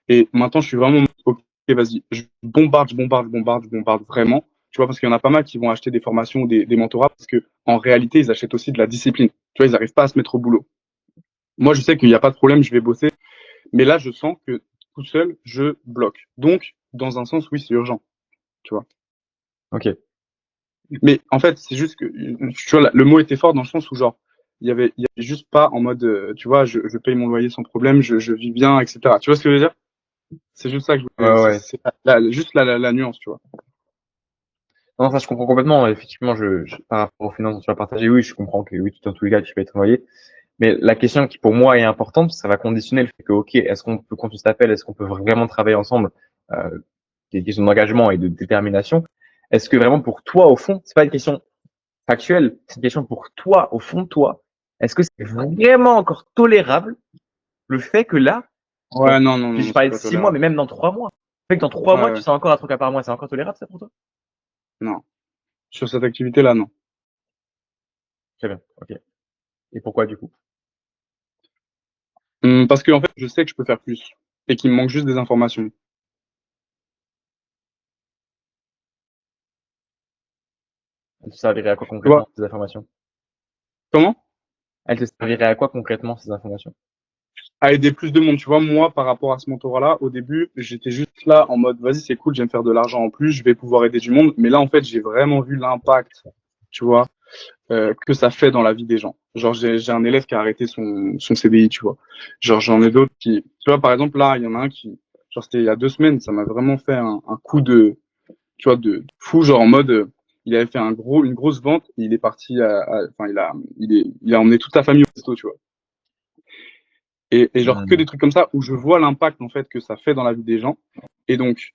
Speaker 3: Et maintenant, je suis vraiment, ok, vas-y, je bombarde, je bombarde, je bombarde, je bombarde vraiment. Tu vois, parce qu'il y en a pas mal qui vont acheter des formations ou des mentorats parce que en réalité, ils achètent aussi de la discipline. Tu vois, ils n'arrivent pas à se mettre au boulot. Moi, je sais qu'il n'y a pas de problème, je vais bosser. Mais là, je sens que tout seul, je bloque. Donc, dans un sens, oui, c'est urgent. Tu vois.
Speaker 2: Ok.
Speaker 3: Mais en fait, c'est juste que, tu vois, le mot était fort dans le sens où, genre, il y avait juste pas en mode, tu vois, je paye mon loyer sans problème, je vis bien, etc. Tu vois ce que je veux dire? C'est juste ça que je voulais,
Speaker 2: Ouais, ouais.
Speaker 3: c'est juste la nuance, tu vois.
Speaker 2: Non, ça, je comprends complètement. Effectivement, par rapport aux finances dont tu as partagé, oui, je comprends que oui, dans tous les cas, tu vas être envoyé. Mais la question qui pour moi est importante, ça va conditionner le fait que, ok, est-ce qu'on peut continuer cet appel, est-ce qu'on peut vraiment travailler ensemble, des questions d'engagement et de détermination. Est-ce que vraiment pour toi, au fond, c'est pas une question factuelle, c'est une question pour toi, au fond de toi, est-ce que c'est vraiment encore tolérable le fait que là,
Speaker 3: Ouais,
Speaker 2: bon,
Speaker 3: non, non, non,
Speaker 2: je
Speaker 3: non, c'est
Speaker 2: parlais de
Speaker 3: pas
Speaker 2: 6 mois,
Speaker 3: tolérable.
Speaker 2: mais même dans 3 mois, le fait que dans 3 mois,
Speaker 3: Ouais,
Speaker 2: tu
Speaker 3: ouais,
Speaker 2: sois encore à 3K par mois, c'est encore tolérable ça pour toi?
Speaker 3: non. Sur cette activité-là, non.
Speaker 2: Très bien, ok. Et pourquoi du coup?
Speaker 3: Parce que, en fait, je sais que je peux faire plus. Et qu'il me manque juste des informations.
Speaker 2: Elle te servirait à quoi
Speaker 3: Tu vois?
Speaker 2: concrètement ces informations?
Speaker 3: Comment?
Speaker 2: Elle te servirait à quoi concrètement ces informations?
Speaker 3: À aider plus de monde. Tu vois, moi, par rapport à ce mentorat-là, au début, j'étais juste là en mode, vas-y, c'est cool, je vais me faire de l'argent en plus, je vais pouvoir aider du monde. Mais là, en fait, j'ai vraiment vu l'impact, tu vois, que ça fait dans la vie des gens. Genre, j'ai un élève qui a arrêté son CDI, tu vois. Genre, j'en ai d'autres qui, tu vois, par exemple, là, il y en a un qui, genre, c'était il y a 2 semaines, ça m'a vraiment fait un coup de, tu vois, de fou, genre en mode, il avait fait une grosse vente, et il est parti enfin, il a emmené toute sa famille au resto, tu vois. Et genre, que
Speaker 2: Hmm.
Speaker 3: des trucs comme ça où je vois l'impact, en fait, que ça fait dans la vie des gens. Et donc,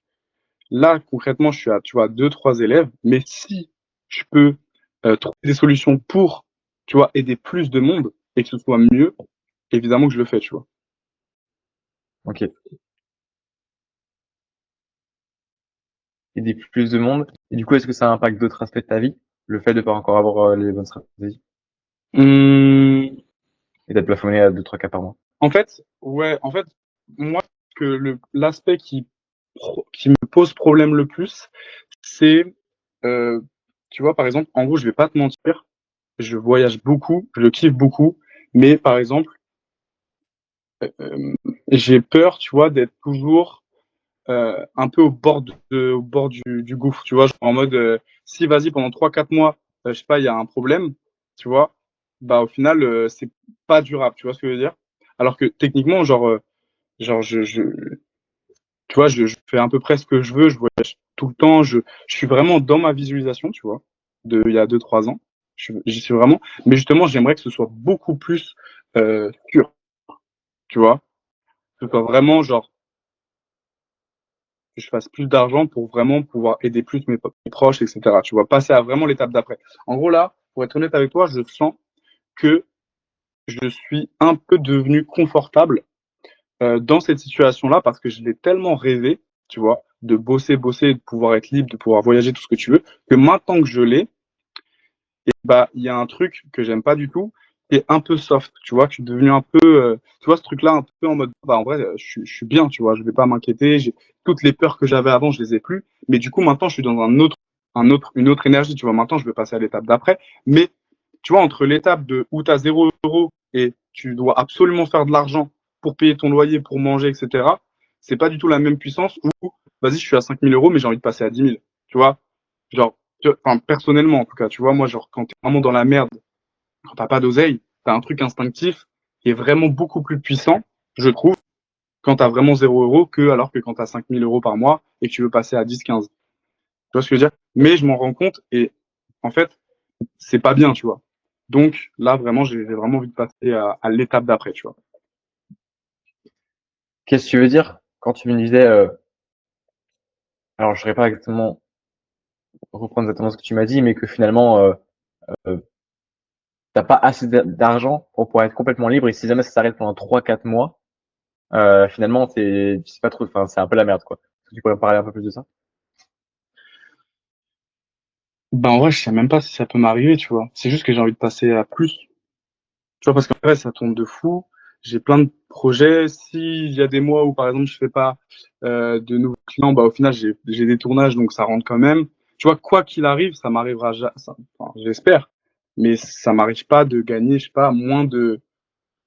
Speaker 3: là, concrètement, je suis à, tu vois, 2, 3 élèves, mais si je peux trouver des solutions pour, tu vois, aider plus de monde et que ce soit mieux, évidemment que je le fais, tu vois.
Speaker 2: Ok. Aider plus de monde. Et du coup, est-ce que ça impacte d'autres aspects de ta vie? Le fait de pas encore avoir les bonnes stratégies
Speaker 3: Hum,
Speaker 2: et d'être plafonné à 2, 3 cas par mois.
Speaker 3: en fait, ouais, en fait, moi, que l'aspect qui me pose problème le plus, c'est, euh, tu vois, par exemple, en gros, je vais pas te mentir, je voyage beaucoup, je le kiffe beaucoup, mais par exemple, euh, j'ai peur, tu vois, d'être toujours un peu au bord du gouffre, tu vois, genre en mode, si vas-y, pendant 3, 4 mois, je sais pas, il y a un problème, tu vois, bah au final, c'est pas durable, tu vois ce que je veux dire? Alors que techniquement, genre tu vois, je fais à peu près ce que je veux, je voyage tout le temps, je suis vraiment dans ma visualisation, tu vois, il y a 2, 3 ans. J'y suis vraiment, mais justement, j'aimerais que ce soit beaucoup plus sûr, tu vois, que ce soit vraiment genre que je fasse plus d'argent pour vraiment pouvoir aider plus mes proches, etc. Tu vois, passer à vraiment l'étape d'après. En gros, là, pour être honnête avec toi, je sens que je suis un peu devenu confortable dans cette situation-là parce que je l'ai tellement rêvé, tu vois, de bosser, bosser, de pouvoir être libre, de pouvoir voyager, tout ce que tu veux, que maintenant que je l'ai, et bah, il y a un truc que j'aime pas du tout, qui est un peu soft, tu vois, que je suis devenu un peu, tu vois, ce truc-là, un peu en mode, bah, en vrai, je suis bien, tu vois, je vais pas m'inquiéter, toutes les peurs que j'avais avant, je les ai plus, mais du coup, maintenant, je suis dans une autre énergie, tu vois, maintenant, je vais passer à l'étape d'après, mais, tu vois, entre l'étape de où tu as 0 € et tu dois absolument faire de l'argent pour payer ton loyer, pour manger, etc., c'est pas du tout la même puissance où, vas-y, je suis à 5 000 €, mais j'ai envie de passer à 10 000, tu vois, genre, enfin, personnellement, en tout cas, tu vois, moi, genre, quand t'es vraiment dans la merde, quand t'as pas d'oseille, t'as un truc instinctif qui est vraiment beaucoup plus puissant, je trouve, quand t'as vraiment 0 € que alors que quand t'as 5 000 € par mois et que tu veux passer à 10, 15. Tu vois ce que je veux dire? Mais je m'en rends compte et, en fait, c'est pas bien, tu vois. Donc, là, vraiment, j'ai vraiment envie de passer à l'étape d'après, tu vois.
Speaker 2: Qu'est-ce que tu veux dire quand tu me disais, alors je ne saurais pas exactement reprendre exactement ce que tu m'as dit, mais que finalement, euh, t'as pas assez d'argent pour pouvoir être complètement libre et si jamais ça s'arrête pendant 3, 4 mois, finalement, tu sais pas trop, enfin, c'est un peu la merde, quoi. Est-ce que tu pourrais me parler un peu plus de ça?
Speaker 3: Ben, en vrai, je sais même pas si ça peut m'arriver, tu vois. C'est juste que j'ai envie de passer à plus. Tu vois, parce qu'en vrai, ça tourne de fou. J'ai plein de projets. S'il y a des mois où, par exemple, je fais pas de nouveaux clients, bah, au final, j'ai des tournages, donc ça rentre quand même. Tu vois, quoi qu'il arrive, ça m'arrivera, enfin, j'espère. Mais ça m'arrive pas de gagner, je sais pas, moins de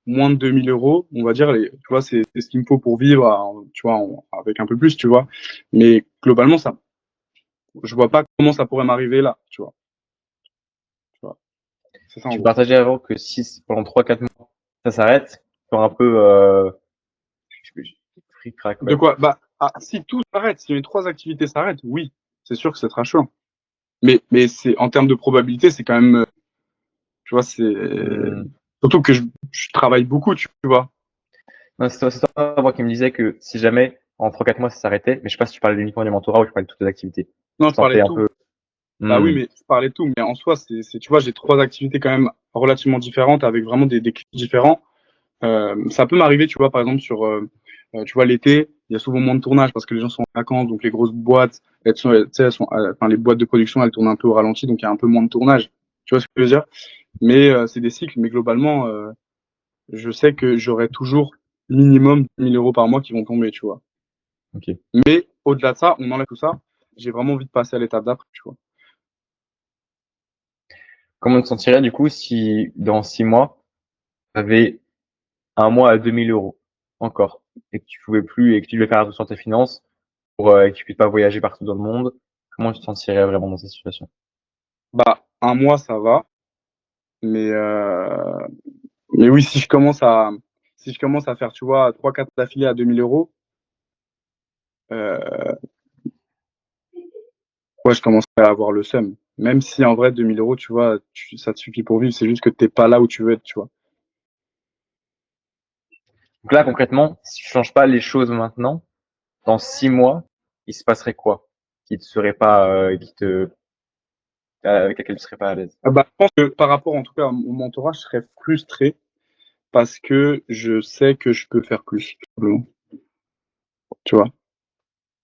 Speaker 3: 2 000 €. On va dire, tu vois, c'est ce qu'il me faut pour vivre, tu vois, avec un peu plus, tu vois. Mais globalement, je vois pas comment ça pourrait m'arriver là, tu vois. C'est ça, en
Speaker 2: Tu me
Speaker 3: gros.
Speaker 2: partageais avant que si pendant 3, 4 mois, ça s'arrête, tu un peu, fric-crac,
Speaker 3: De
Speaker 2: ouais.
Speaker 3: quoi? Bah, si tout s'arrête, si les 3 activités s'arrêtent, oui, c'est sûr que c'est très chaud. Mais c'est, en termes de probabilité, c'est quand même, tu vois, c'est,
Speaker 2: Hmm.
Speaker 3: surtout que je travaille beaucoup, tu vois.
Speaker 2: Non, c'est toi, moi, qui me disais que si jamais, en 3, 4 mois, ça s'arrêtait, mais je sais pas si tu parlais uniquement du mentorat ou tu parlais de toutes les activités.
Speaker 3: Non,
Speaker 2: Tu
Speaker 3: je
Speaker 2: te
Speaker 3: parlais
Speaker 2: sentais
Speaker 3: de
Speaker 2: un
Speaker 3: tout.
Speaker 2: peu,
Speaker 3: Bah oui,
Speaker 2: hmm,
Speaker 3: mais je parlais de tout. Mais en soi, tu vois, j'ai 3 activités quand même relativement différentes avec vraiment des clients différents. Ça peut m'arriver, tu vois, par exemple, tu vois, l'été, il y a souvent moins de tournage parce que les gens sont en vacances, donc les grosses boîtes, tu sais, enfin, les boîtes de production, elles tournent un peu au ralenti, donc il y a un peu moins de tournage. Tu vois ce que je veux dire? Mais c'est des cycles, mais globalement, je sais que j'aurai toujours minimum 1 000 € par mois qui vont tomber, tu vois.
Speaker 2: ok.
Speaker 3: Mais au-delà de ça, on enlève tout ça, j'ai vraiment envie de passer à l'étape d'après, tu vois.
Speaker 2: Comment tu te sentirais, du coup, si, dans 6 mois, tu avais un mois à 2 000 € encore, et que tu pouvais plus, et que tu devais faire attention à tes finances, et que tu puisses pas voyager partout dans le monde, comment tu te sentirais vraiment dans cette situation?
Speaker 3: Bah, un mois, ça va. Mais, euh, mais oui, si je commence à faire, tu vois, 3-4 d'affilée à 2 000 euros, euh, ouais, je commencerai à avoir le seum. Même si en vrai, 2 000 euros, tu vois, ça te suffit pour vivre. C'est juste que t'es pas là où tu veux être, tu vois.
Speaker 2: Donc là, concrètement, si tu changes pas les choses maintenant, dans 6 mois, il se passerait quoi? Qui te serait pas, avec laquelle tu serais pas à l'aise?
Speaker 3: Ah bah, je pense que par rapport, en tout cas, au mentorat, je serais frustré parce que je sais que je peux faire plus, tout simplement, tu vois.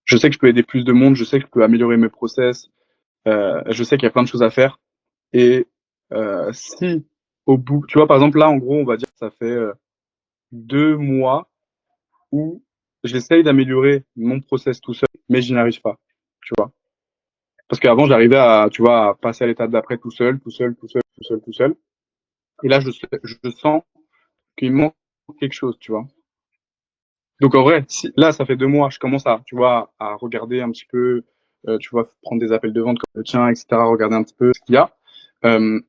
Speaker 3: Je sais que je peux aider plus de monde, je sais que je peux améliorer mes process, je sais qu'il y a plein de choses à faire. Et si au bout, tu vois, par exemple, là, en gros, on va dire que ça fait 2 mois où j'essaye d'améliorer mon process tout seul, mais je n'y arrive pas, tu vois. Parce qu'avant, j'arrivais à, tu vois, à passer à l'étape d'après tout seul, tout seul, tout seul, tout seul, tout seul. Et là, je sens qu'il me manque quelque chose, tu vois. Donc en vrai, si, là, ça fait 2 mois, je commence à, tu vois, à regarder un petit peu, tu vois, prendre des appels de vente comme le tien, etc., regarder un petit peu ce qu'il y a.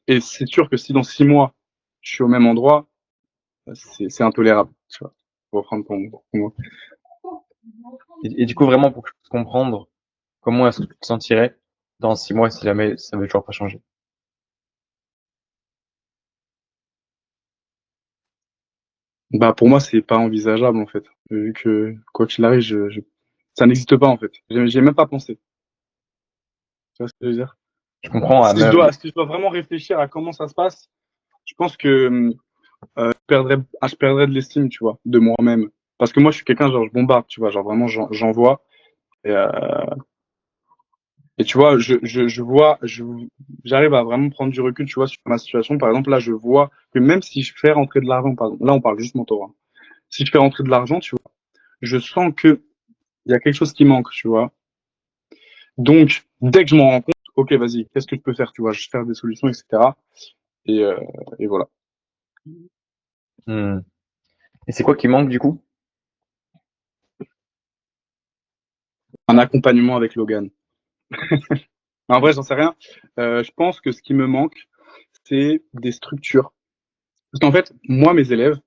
Speaker 3: Et c'est sûr que si dans 6 mois, je suis au même endroit, c'est intolérable, tu vois, pour reprendre pour moi.
Speaker 2: Et du coup, vraiment, pour que je puisse comprendre comment est-ce que tu te sentirais dans 6 mois si jamais ça veut toujours pas changer.
Speaker 3: Bah, pour moi, c'est pas envisageable, en fait. Vu que, quoi qu'il arrive, ça n'existe pas, en fait. J'ai même pas pensé. Tu vois ce que je veux dire?
Speaker 2: Je comprends,
Speaker 3: Si je dois vraiment réfléchir à comment ça se passe, je pense que je perdrais de l'estime, tu vois, de moi-même. Parce que moi, je suis quelqu'un, genre, je bombarde, tu vois, genre vraiment, j'envoie. Et, et tu vois, j'arrive à vraiment prendre du recul, tu vois, sur ma situation. Par exemple, là, je vois que même si je fais rentrer de l'argent, par exemple, là, on parle juste mentorat. Si je fais rentrer de l'argent, tu vois, je sens que il y a quelque chose qui manque, tu vois. Donc, dès que je m'en rends compte, ok, vas-y, qu'est-ce que je peux faire, tu vois, je vais faire des solutions, etc. Et, euh, et voilà.
Speaker 2: hmm. Et c'est quoi qui manque du coup?
Speaker 3: Un accompagnement avec Logan. En vrai, j'en sais rien. Je pense que ce qui me manque, c'est des structures. Parce qu'en fait, moi, mes élèves,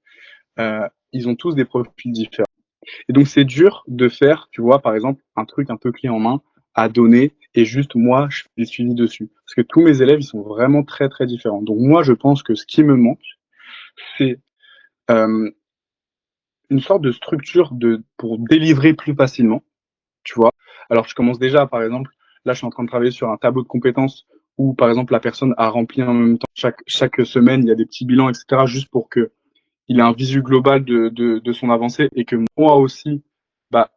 Speaker 3: ils ont tous des profils différents. Et donc, c'est dur de faire, tu vois, par exemple, un truc un peu clé en main à donner et juste moi, je fais des suivis dessus. Parce que tous mes élèves, ils sont vraiment très, très différents. Donc, moi, je pense que ce qui me manque, c'est euh, une sorte de structure pour délivrer plus facilement, tu vois. Alors, je commence déjà, par exemple, là, je suis en train de travailler sur un tableau de compétences où, par exemple, la personne a rempli en même temps chaque semaine, il y a des petits bilans, etc., juste pour que il a un visu global de son avancée et que moi aussi, bah,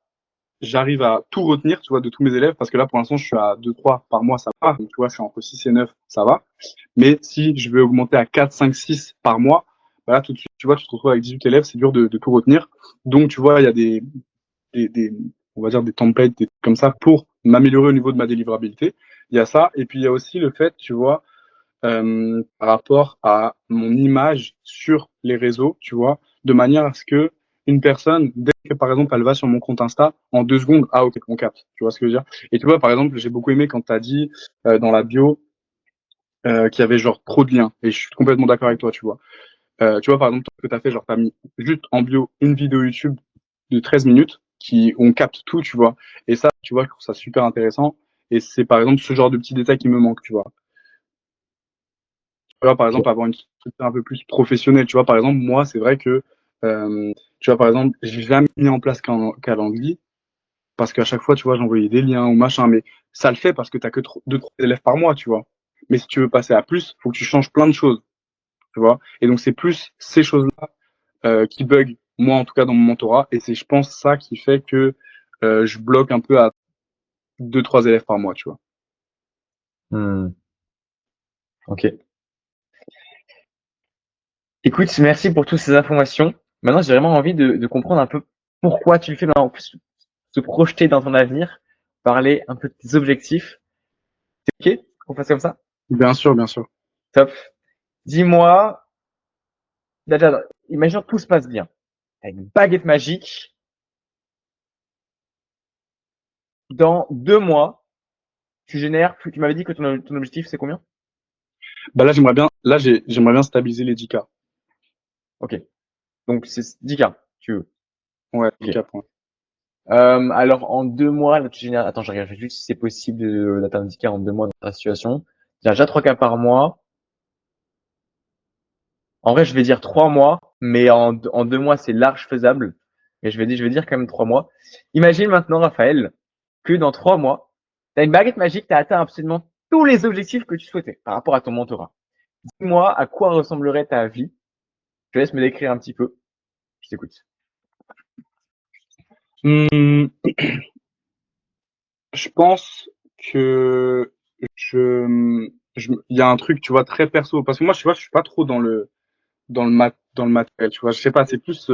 Speaker 3: j'arrive à tout retenir, tu vois, de tous mes élèves, parce que là, pour l'instant, je suis à 2-3 par mois, ça va. Donc, tu vois, je suis entre 6 et 9, ça va. Mais si je veux augmenter à 4, 5, 6 par mois, bah là, tout de suite, tu vois, tu te retrouves avec 18 élèves, c'est dur de tout retenir. Donc, tu vois, il y a des, on va dire des templates, des trucs comme ça pour m'améliorer au niveau de ma délivrabilité. Il y a ça. Et puis, il y a aussi le fait, tu vois, par rapport à mon image sur les réseaux, tu vois, de manière à ce que une personne, dès que par exemple elle va sur mon compte Insta, en 2 secondes, ah ok, on capte, tu vois ce que je veux dire. Et tu vois, par exemple, j'ai beaucoup aimé quand tu as dit dans la bio qu'il y avait genre trop de liens, et je suis complètement d'accord avec toi, tu vois. Tu vois, par exemple, ce que tu as fait, genre tu as mis juste en bio une vidéo YouTube de 13 minutes qui on capte tout, tu vois. Et ça, tu vois, je trouve ça super intéressant. Et c'est par exemple ce genre de petits détails qui me manquent, tu vois. Tu vois, par exemple, avoir une structure un peu plus professionnelle. Tu vois, par exemple, moi, c'est vrai que, tu vois, par exemple, j'ai jamais mis en place Calendly parce qu'à chaque fois, tu vois, j'envoyais des liens ou machin, mais ça le fait parce que t'as que 2-3 élèves par mois, tu vois. Mais si tu veux passer à plus, faut que tu changes plein de choses, tu vois. Et donc, c'est plus ces choses-là qui bug, moi, en tout cas, dans mon mentorat. Et c'est, je pense, ça qui fait que je bloque un peu à 2-3 élèves par mois, tu vois.
Speaker 2: Hmm. Ok. Écoute, merci pour toutes ces informations. Maintenant, j'ai vraiment envie de comprendre un peu pourquoi tu le fais, mais en plus se projeter dans ton avenir, parler un peu de tes objectifs. C'est ok qu'on fasse comme ça?
Speaker 3: Bien sûr, bien sûr.
Speaker 2: Top. Dis-moi, déjà, imaginons que tout se passe bien. T'as une baguette magique. Dans 2 mois, tu génères, tu m'avais dit que ton objectif, c'est combien?
Speaker 3: Bah j'aimerais bien stabiliser les 10K.
Speaker 2: Ok. Donc, c'est 10K, tu veux.
Speaker 3: Ouais,
Speaker 2: Ok.
Speaker 3: 10K points.
Speaker 2: Alors, en 2 mois, là, tu génères... Attends, je regarde juste si c'est possible d'atteindre 10K en 2 mois dans ta situation. Il y a déjà 3K par mois. En vrai, je vais dire 3 mois, mais en 2 mois, c'est large faisable. Mais je vais dire quand même 3 mois. Imagine maintenant, Raphaël, que dans 3 mois, tu as une baguette magique, tu as atteint absolument tous les objectifs que tu souhaitais par rapport à ton mentorat. Dis-moi à quoi ressemblerait ta vie. Je te laisse me décrire un petit peu. Je t'écoute.
Speaker 3: Hum, je pense que il y a un truc, tu vois, très perso. Parce que moi, tu vois, je suis pas trop dans le matériel, tu vois. Je sais pas, c'est plus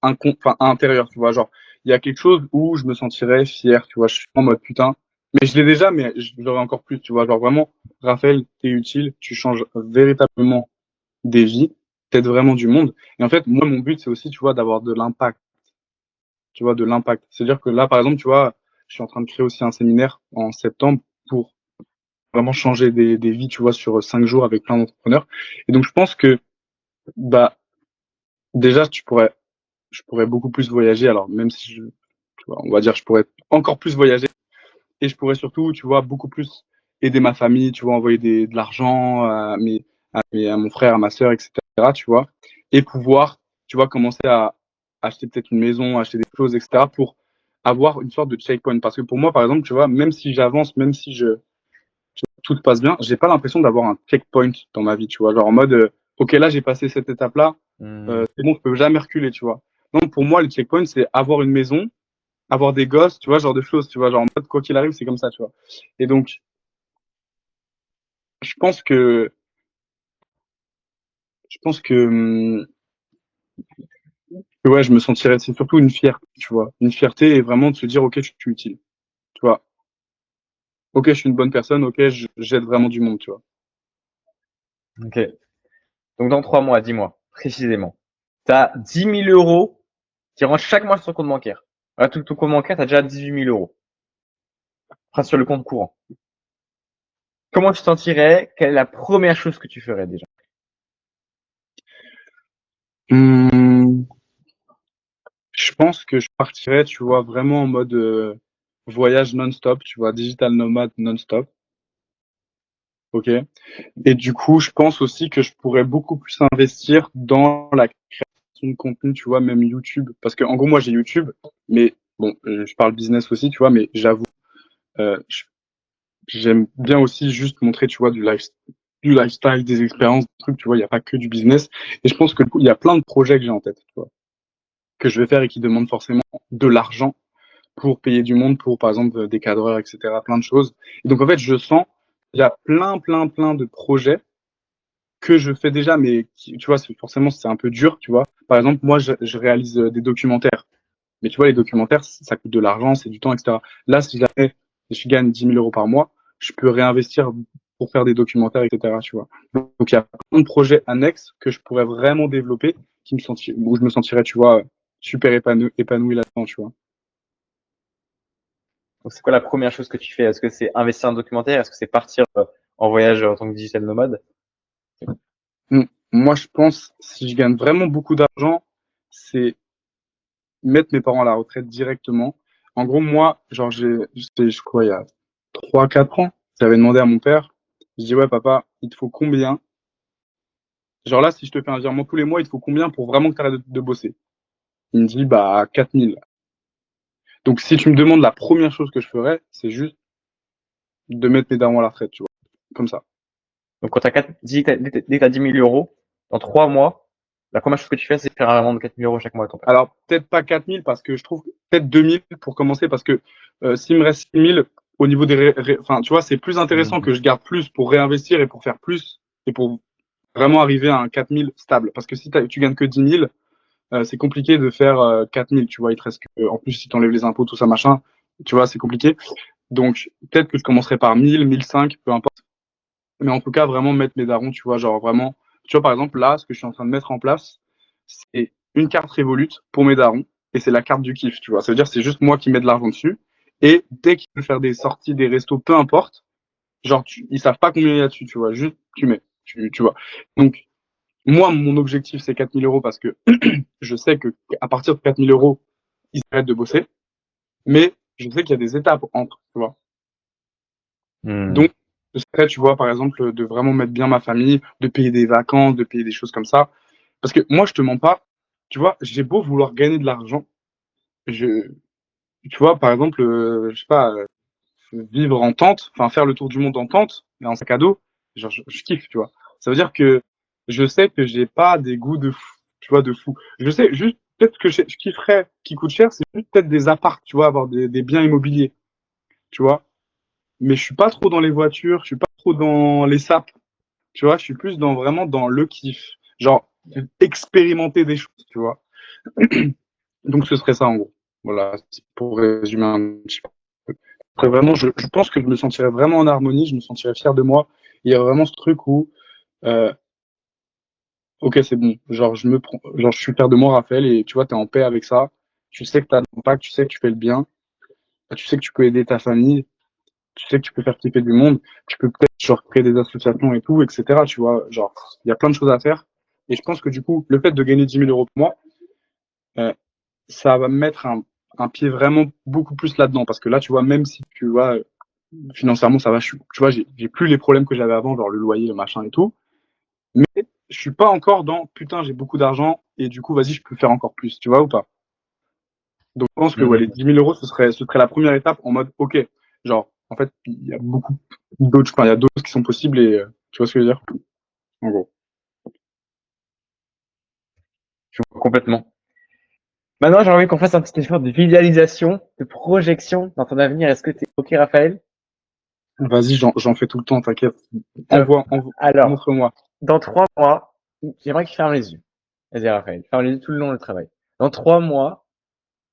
Speaker 3: enfin, intérieur, tu vois. Genre, il y a quelque chose où je me sentirais fier, tu vois. Je suis en mode putain. Mais je l'ai déjà, mais j'aurais encore plus, tu vois. Genre vraiment, Raphaël, t'es utile, tu changes véritablement des vies, t'aides vraiment du monde. Et en fait, moi, mon but, c'est aussi, tu vois, d'avoir de l'impact, tu vois, de l'impact. C'est-à-dire que là, par exemple, tu vois, je suis en train de créer aussi un séminaire en septembre pour vraiment changer des vies, tu vois, sur 5 jours avec plein d'entrepreneurs. Et donc, je pense que, bah, déjà, je pourrais beaucoup plus voyager. Alors, même si tu vois, on va dire, je pourrais encore plus voyager et je pourrais surtout, tu vois, beaucoup plus aider ma famille, tu vois, envoyer de l'argent à mon frère, à ma sœur, etc., tu vois, et pouvoir, tu vois, commencer à acheter peut-être une maison, acheter des choses, etc., pour avoir une sorte de checkpoint. Parce que pour moi, par exemple, tu vois, même si j'avance, même si tout se passe bien, j'ai pas l'impression d'avoir un checkpoint dans ma vie, tu vois, genre en mode, ok, là, j'ai passé cette étape-là,
Speaker 2: Hmm.
Speaker 3: c'est bon, je peux jamais reculer, tu vois. Donc, pour moi, le checkpoint, c'est avoir une maison, avoir des gosses, tu vois, genre de choses, tu vois, genre en mode, quoi qu'il arrive, c'est comme ça, tu vois. Et donc, je pense que, je pense que, ouais, je me sentirais, c'est surtout une fierté, tu vois. Une fierté et vraiment de se dire, ok, je suis utile, tu vois. Ok, je suis une bonne personne, ok, j'aide vraiment du monde, tu vois.
Speaker 2: Ok. Donc, dans 3 mois, dis-moi, précisément. Tu as 10 000 euros qui rentrent chaque mois sur ton compte bancaire. Voilà, tout ton compte bancaire, tu as déjà 18 000 euros. Enfin, sur le compte courant. Comment tu t'en tirais? Quelle est la première chose que tu ferais déjà?
Speaker 3: Hum, je pense que je partirais, tu vois, vraiment en mode voyage non-stop, tu vois, digital nomade non-stop, ok. Et du coup, je pense aussi que je pourrais beaucoup plus investir dans la création de contenu, tu vois, même YouTube. Parce que, en gros, moi, j'ai YouTube, mais bon, je parle business aussi, tu vois, mais j'avoue, euh, je- j'aime bien aussi juste montrer, tu vois, du lifestyle, des expériences, des trucs, tu vois, il n'y a pas que du business. Et je pense que, du coup, il y a plein de projets que j'ai en tête, tu vois, que je vais faire et qui demandent forcément de l'argent pour payer du monde, pour, par exemple, des cadreurs, etc., plein de choses. Et donc, en fait, je sens, il y a plein de projets que je fais déjà, mais tu vois, forcément, c'est un peu dur, tu vois. Par exemple, moi, je réalise des documentaires. Mais tu vois, les documentaires, ça coûte de l'argent, c'est du temps, etc. Là, si jamais je gagne 10 000 euros par mois, je peux réinvestir pour faire des documentaires, etc., tu vois. Donc, il y a plein de projets annexes que je pourrais vraiment développer, où je me sentirais, tu vois, super épanoui là-dedans, tu vois.
Speaker 2: Donc, c'est quoi la première chose que tu fais? Est-ce que c'est investir en documentaire? Est-ce que c'est partir en voyage en tant que digital nomade?
Speaker 3: Mm. Moi, je pense, si je gagne vraiment beaucoup d'argent, c'est mettre mes parents à la retraite directement. En gros, moi, genre, je crois, il y a 3 4 ans, j'avais demandé à mon père, je dis, ouais, papa, il te faut combien? Genre là, si je te fais un virement tous les mois, il te faut combien pour vraiment que tu arrêtes de bosser? Il me dit, bah, 4 000. Donc, si tu me demandes la première chose que je ferais, c'est juste de mettre mes darons à la retraite, tu vois. Comme ça.
Speaker 2: Donc, quand dès que t'as 10 000 euros, dans 3 mois, la première chose que tu fais, c'est faire un virement de 4 000 euros chaque mois à ton père.
Speaker 3: Alors, peut-être pas 4 000 parce que je trouve peut-être 2 000 pour commencer parce que s'il me reste 6 000 au niveau enfin, tu vois, c'est plus intéressant
Speaker 2: Mhm.
Speaker 3: que je garde plus pour réinvestir et pour faire plus et pour vraiment arriver à un 4 000 stable. Parce que si tu gagnes que 10 000, c'est compliqué de faire 4 000, tu vois. Il te reste en plus, si tu enlèves les impôts, tout ça, machin, tu vois, c'est compliqué. Donc, peut-être que je commencerai par 1 000, 1 500, peu importe. Mais en tout cas, vraiment mettre mes darons, tu vois, genre vraiment. Tu vois, par exemple, là, ce que je suis en train de mettre en place, c'est une carte Revolut pour mes darons. Et c'est la carte du kiff, tu vois. Ça veut dire c'est juste moi qui mets de l'argent dessus. Et dès qu'ils veulent faire des sorties, des restos, peu importe, genre, ils savent pas combien il y a dessus, tu vois. Juste, tu mets. Tu vois. Donc, moi, mon objectif, c'est 4 000 euros parce que je sais que à partir de 4 000 euros, ils arrêtent de bosser. Mais je sais qu'il y a des étapes entre, tu vois.
Speaker 2: Hmm.
Speaker 3: Donc, ce serait, tu vois, par exemple, de vraiment mettre bien ma famille, de payer des vacances, de payer des choses comme ça. Parce que moi, je te mens pas, tu vois, j'ai beau vouloir gagner de l'argent, je, tu vois, par exemple, je sais pas, vivre en tente, enfin faire le tour du monde en tente, et en sac à dos, genre je kiffe, tu vois. Ça veut dire que je sais que j'ai pas des goûts de fou, tu vois, de fou. Je sais juste peut-être que je kifferais qui coûte cher, c'est juste peut-être des apparts, tu vois, avoir des biens immobiliers, tu vois. Mais je suis pas trop dans les voitures, je suis pas trop dans les sapes, tu vois. Je suis plus dans vraiment dans le kiff, genre expérimenter des choses, tu vois. Donc ce serait ça en gros. Voilà, pour résumer un petit peu. Après, vraiment, je pense que je me sentirais vraiment en harmonie, je me sentirais fier de moi. Il y a vraiment ce truc où, euh, ok, c'est bon, genre je me prends, genre je suis fier de moi, Raphaël, et tu vois, t'es en paix avec ça. Tu sais que t'as l'impact, tu sais que tu fais le bien, tu sais que tu peux aider ta famille, tu sais que tu peux faire kiffer du monde, tu peux peut-être genre créer des associations et tout, etc. Tu vois, genre il y a plein de choses à faire. Et je pense que du coup, le fait de gagner 10 000 euros pour moi, euh, ça va me mettre un pied vraiment beaucoup plus là-dedans. Parce que là, tu vois, même si tu vois, financièrement, ça va, tu vois, j'ai plus les problèmes que j'avais avant, genre le loyer, le machin et tout. Mais je suis pas encore dans putain, j'ai beaucoup d'argent et du coup, vas-y, je peux faire encore plus, tu vois ou pas? Donc, je pense que ouais, les
Speaker 2: Hmm.
Speaker 3: 10 000 euros, ce serait la première étape en mode, ok, genre, en fait, il y a beaucoup d'autres, enfin, il y a d'autres qui sont possibles et tu vois ce que je veux dire? En gros.
Speaker 2: Je vois complètement. Maintenant, j'ai envie qu'on fasse un petit effort de visualisation, de projection dans ton avenir. Est-ce que tu es OK, Raphaël?
Speaker 3: Vas-y, j'en fais tout le temps, t'inquiète.
Speaker 2: Top. Alors,
Speaker 3: Montre-moi.
Speaker 2: dans 3 mois, j'aimerais que tu fermes les yeux. Vas-y, Raphaël, ferme les yeux tout le long du travail. Dans 3 mois,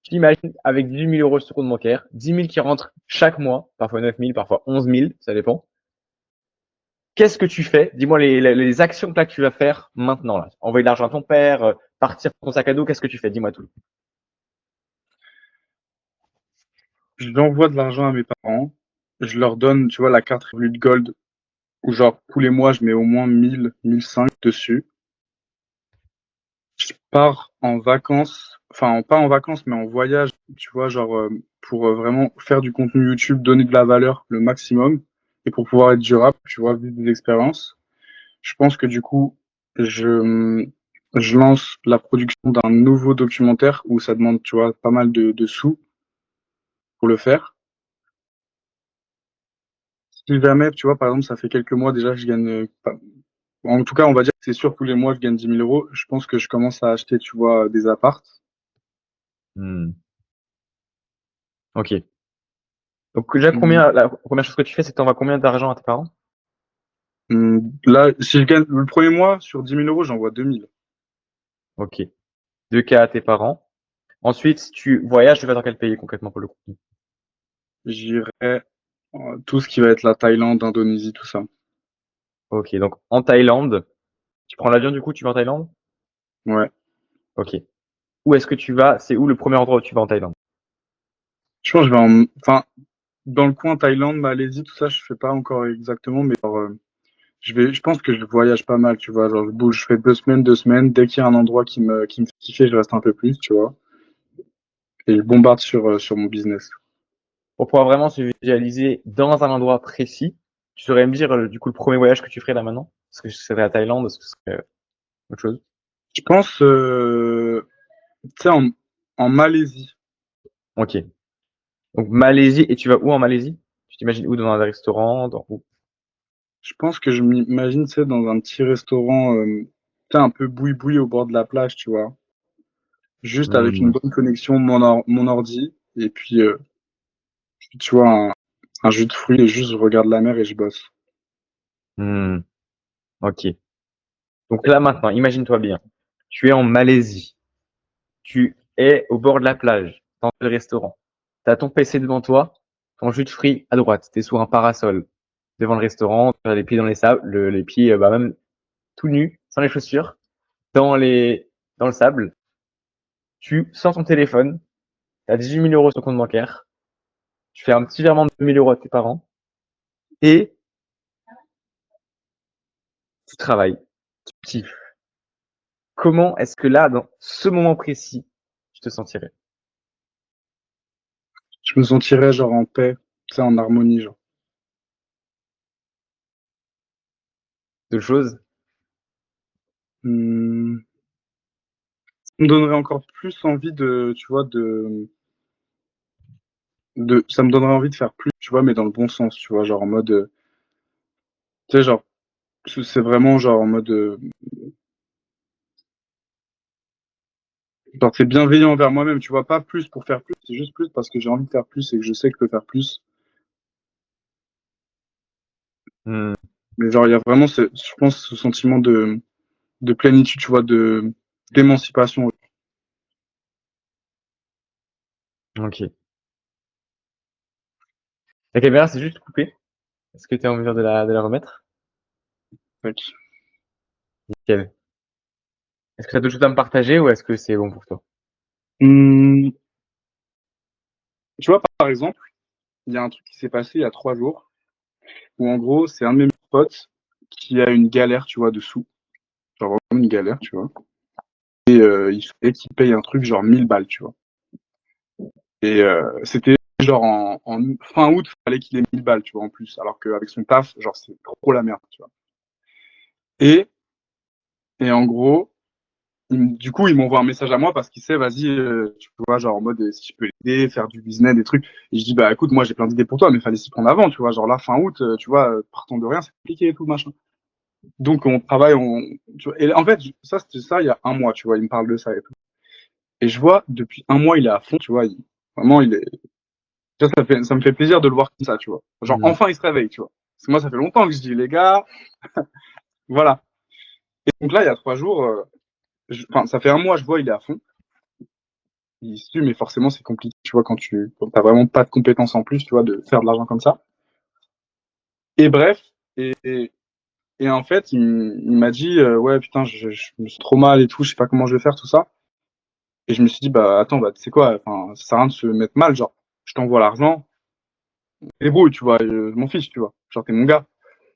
Speaker 2: tu imagines avec 18 000 euros sur compte bancaire, 10 000 qui rentrent chaque mois, parfois 9 000, parfois 11 000, ça dépend. Qu'est-ce que tu fais? Dis-moi les actions que là que tu vas faire maintenant là. Envoyer de l'argent à ton père, partir pour ton sac à dos, qu'est-ce que tu fais? Dis-moi tout.
Speaker 3: J'envoie de l'argent à mes parents. Je leur donne, tu vois, la carte Revolut Gold où genre tous les mois, je mets au moins 1000, 1005 dessus. Je pars en vacances, enfin pas en vacances, mais en voyage, tu vois, genre pour vraiment faire du contenu YouTube, donner de la valeur le maximum et pour pouvoir être durable, tu vois, vivre des expériences. Je pense que du coup, je, je lance la production d'un nouveau documentaire où ça demande, tu vois, pas mal de sous pour le faire. Si jamais, tu vois, par exemple, ça fait quelques mois déjà, je gagne, en tout cas, on va dire que c'est sûr, tous les mois, je gagne 10 000 euros. Je pense que je commence à acheter, tu vois, des apparts.
Speaker 2: Hmm. Ok. Donc déjà combien, la première chose que tu fais, c'est que tu envoies combien d'argent à tes parents?
Speaker 3: Là, si je gagne le premier mois, sur 10 000 euros, j'envoie 2 000.
Speaker 2: Ok. 2K à tes parents. Ensuite, si tu voyages, tu vas dans quel pays concrètement pour le coup?
Speaker 3: J'irai tout ce qui va être la Thaïlande, Indonésie, tout ça.
Speaker 2: Ok, donc en Thaïlande, tu prends l'avion du coup, tu vas en Thaïlande?
Speaker 3: Ouais.
Speaker 2: Ok. Où est-ce que tu vas? C'est où le premier endroit où tu vas en Thaïlande?
Speaker 3: Je pense que enfin, dans le coin Thaïlande, Malaisie, tout ça, je fais pas encore exactement, mais genre, je pense que je voyage pas mal, tu vois. Genre, je bouge, je fais 2 semaines, 2 semaines. Dès qu'il y a un endroit qui me fait kiffer, je reste un peu plus, tu vois. Et je bombarde sur mon business.
Speaker 2: Pour pouvoir vraiment se visualiser dans un endroit précis, tu saurais me dire du coup le premier voyage que tu ferais là maintenant? Est-ce que ce serait la Thaïlande? Est-ce que ce serait autre chose?
Speaker 3: Je pense, tu sais, en Malaisie.
Speaker 2: Ok. Donc Malaisie, et tu vas où en Malaisie? Tu t'imagines où dans un restaurant, dans où?
Speaker 3: Je pense que je m'imagine, tu sais, dans un petit restaurant, tu sais, un peu boui-boui au bord de la plage, tu vois. Juste avec une
Speaker 2: Hmm.
Speaker 3: bonne connexion, mon ordi, et puis, tu vois, un jus de fruits, et juste je regarde la mer et je bosse.
Speaker 2: Hmm. Ok. Donc là maintenant, imagine-toi bien. Tu es en Malaisie. Tu es au bord de la plage, dans le restaurant. Tu as ton PC devant toi, ton jus de fruits à droite. Tu es sous un parasol devant le restaurant, tu as les pieds dans les sables, les pieds même tout nus, sans les chaussures, dans dans le sable. Tu sors ton téléphone, tu as 18 000 euros sur ton compte bancaire, tu fais un petit virement de 2 000 euros à tes parents et tu travailles, tu kiffes. Comment est-ce que là, dans ce moment précis, tu te sentirais?
Speaker 3: Je me sentirais genre en paix, tu sais, en harmonie, genre.
Speaker 2: 2 choses?
Speaker 3: Mmh, ça me donnerait encore plus envie de, tu vois, ça me donnerait envie de faire plus, tu vois, mais dans le bon sens, tu vois, genre en mode, tu sais, genre, c'est vraiment genre en mode, genre c'est bienveillant envers moi-même, tu vois, pas plus pour faire plus, c'est juste plus parce que j'ai envie de faire plus et que je sais que je peux faire plus.
Speaker 2: Mmh,
Speaker 3: Mais genre, il y a vraiment je pense, ce sentiment de plénitude, tu vois, d'émancipation.
Speaker 2: OK. La caméra s'est juste coupée. Est-ce que tu es en mesure de la remettre?
Speaker 3: Tac.
Speaker 2: Nickel. Est-ce que tu as d'autres choses à me partager ou est-ce que c'est bon pour toi?
Speaker 3: Mmh, tu vois, par exemple, il y a un truc qui s'est passé il y a 3 jours où en gros, c'est un de mes potes qui a une galère, tu vois, de sous. Genre vraiment une galère, tu vois. Et il fallait qu'il paye un truc genre 1000 balles, tu vois. Et c'était genre en fin août, il fallait qu'il ait 1000 balles, tu vois, en plus. Alors qu'avec son taf, genre c'est trop la merde, tu vois. Et, et en gros, du coup, il m'envoie un message à moi parce qu'il sait, vas-y, tu vois, genre en mode si je peux l'aider, faire du business, des trucs. Et je dis, bah écoute, moi j'ai plein d'idées pour toi, mais fallait s'y prendre avant, tu vois. Genre là, fin août, tu vois, partant de rien, c'est compliqué et tout, machin. Donc on travaille, tu vois, et en fait, ça, c'était ça il y a un mois, tu vois, il me parle de ça et tout. Et je vois, depuis un mois, il est à fond, tu vois, vraiment, il est, ça me fait plaisir de le voir comme ça, tu vois. Genre,
Speaker 2: Mmh.
Speaker 3: enfin, il se réveille, tu vois. Parce que moi, ça fait longtemps que je dis, les gars, voilà. Et donc là, il y a 3 jours, enfin, ça fait un mois, je vois, il est à fond. Il suit, mais forcément, c'est compliqué, tu vois, quand t'as vraiment pas de compétences en plus, tu vois, de faire de l'argent comme ça. Et bref, et en fait, il m'a dit, ouais, putain, je me suis trop mal et tout, je sais pas comment je vais faire, tout ça. Et je me suis dit, bah, attends, bah, tu sais quoi, enfin, ça sert à rien de se mettre mal, genre, je t'envoie l'argent, débrouille, tu vois, je m'en fiche, tu vois. Genre, t'es mon gars.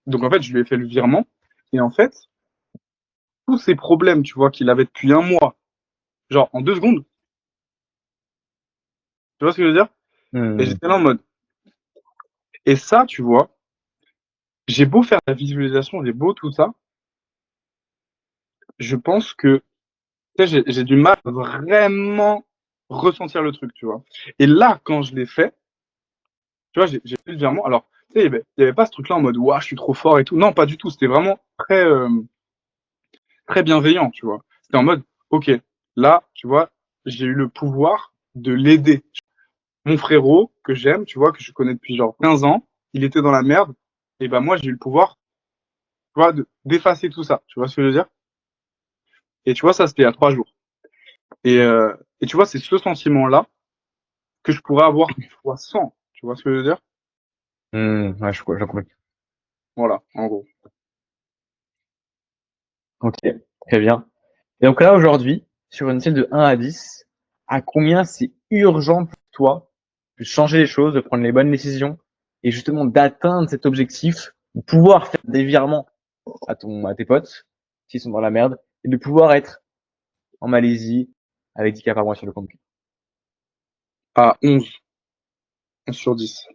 Speaker 3: Donc, en fait, je lui ai fait le virement. Et en fait, tous ces problèmes, tu vois, qu'il avait depuis un mois, genre, en 2 secondes, tu vois ce que je veux dire? Et
Speaker 2: Mmh.
Speaker 3: j'étais là en mode, et ça, tu vois, j'ai beau faire la visualisation, j'ai beau tout ça, je pense que, tu sais, j'ai du mal à vraiment ressentir le truc, tu vois. Et là, quand je l'ai fait, tu vois, j'ai fait le virement. Alors, tu sais, il y avait pas ce truc-là en mode, ouah, je suis trop fort et tout. Non, pas du tout. C'était vraiment très, très bienveillant, tu vois. C'était en mode, ok, là, tu vois, j'ai eu le pouvoir de l'aider. Mon frérot, que j'aime, tu vois, que je connais depuis genre 15 ans, il était dans la merde. Et ben moi, j'ai eu le pouvoir, tu vois, d'effacer tout ça. Tu vois ce que je veux dire? Et tu vois, ça, c'était il y a 3 jours. Et tu vois, c'est ce sentiment-là que je pourrais avoir fois 100. Tu vois ce que je veux dire?
Speaker 2: Mmh. Ouais, je comprends.
Speaker 3: Voilà, en gros.
Speaker 2: OK, très bien. Et donc là, aujourd'hui, sur une échelle de 1 à 10, à combien c'est urgent pour toi de changer les choses, de prendre les bonnes décisions et justement d'atteindre cet objectif, de pouvoir faire des virements à tes potes s'ils sont dans la merde et de pouvoir être en Malaisie avec 10K par mois sur le compte.
Speaker 3: À 11 sur 10.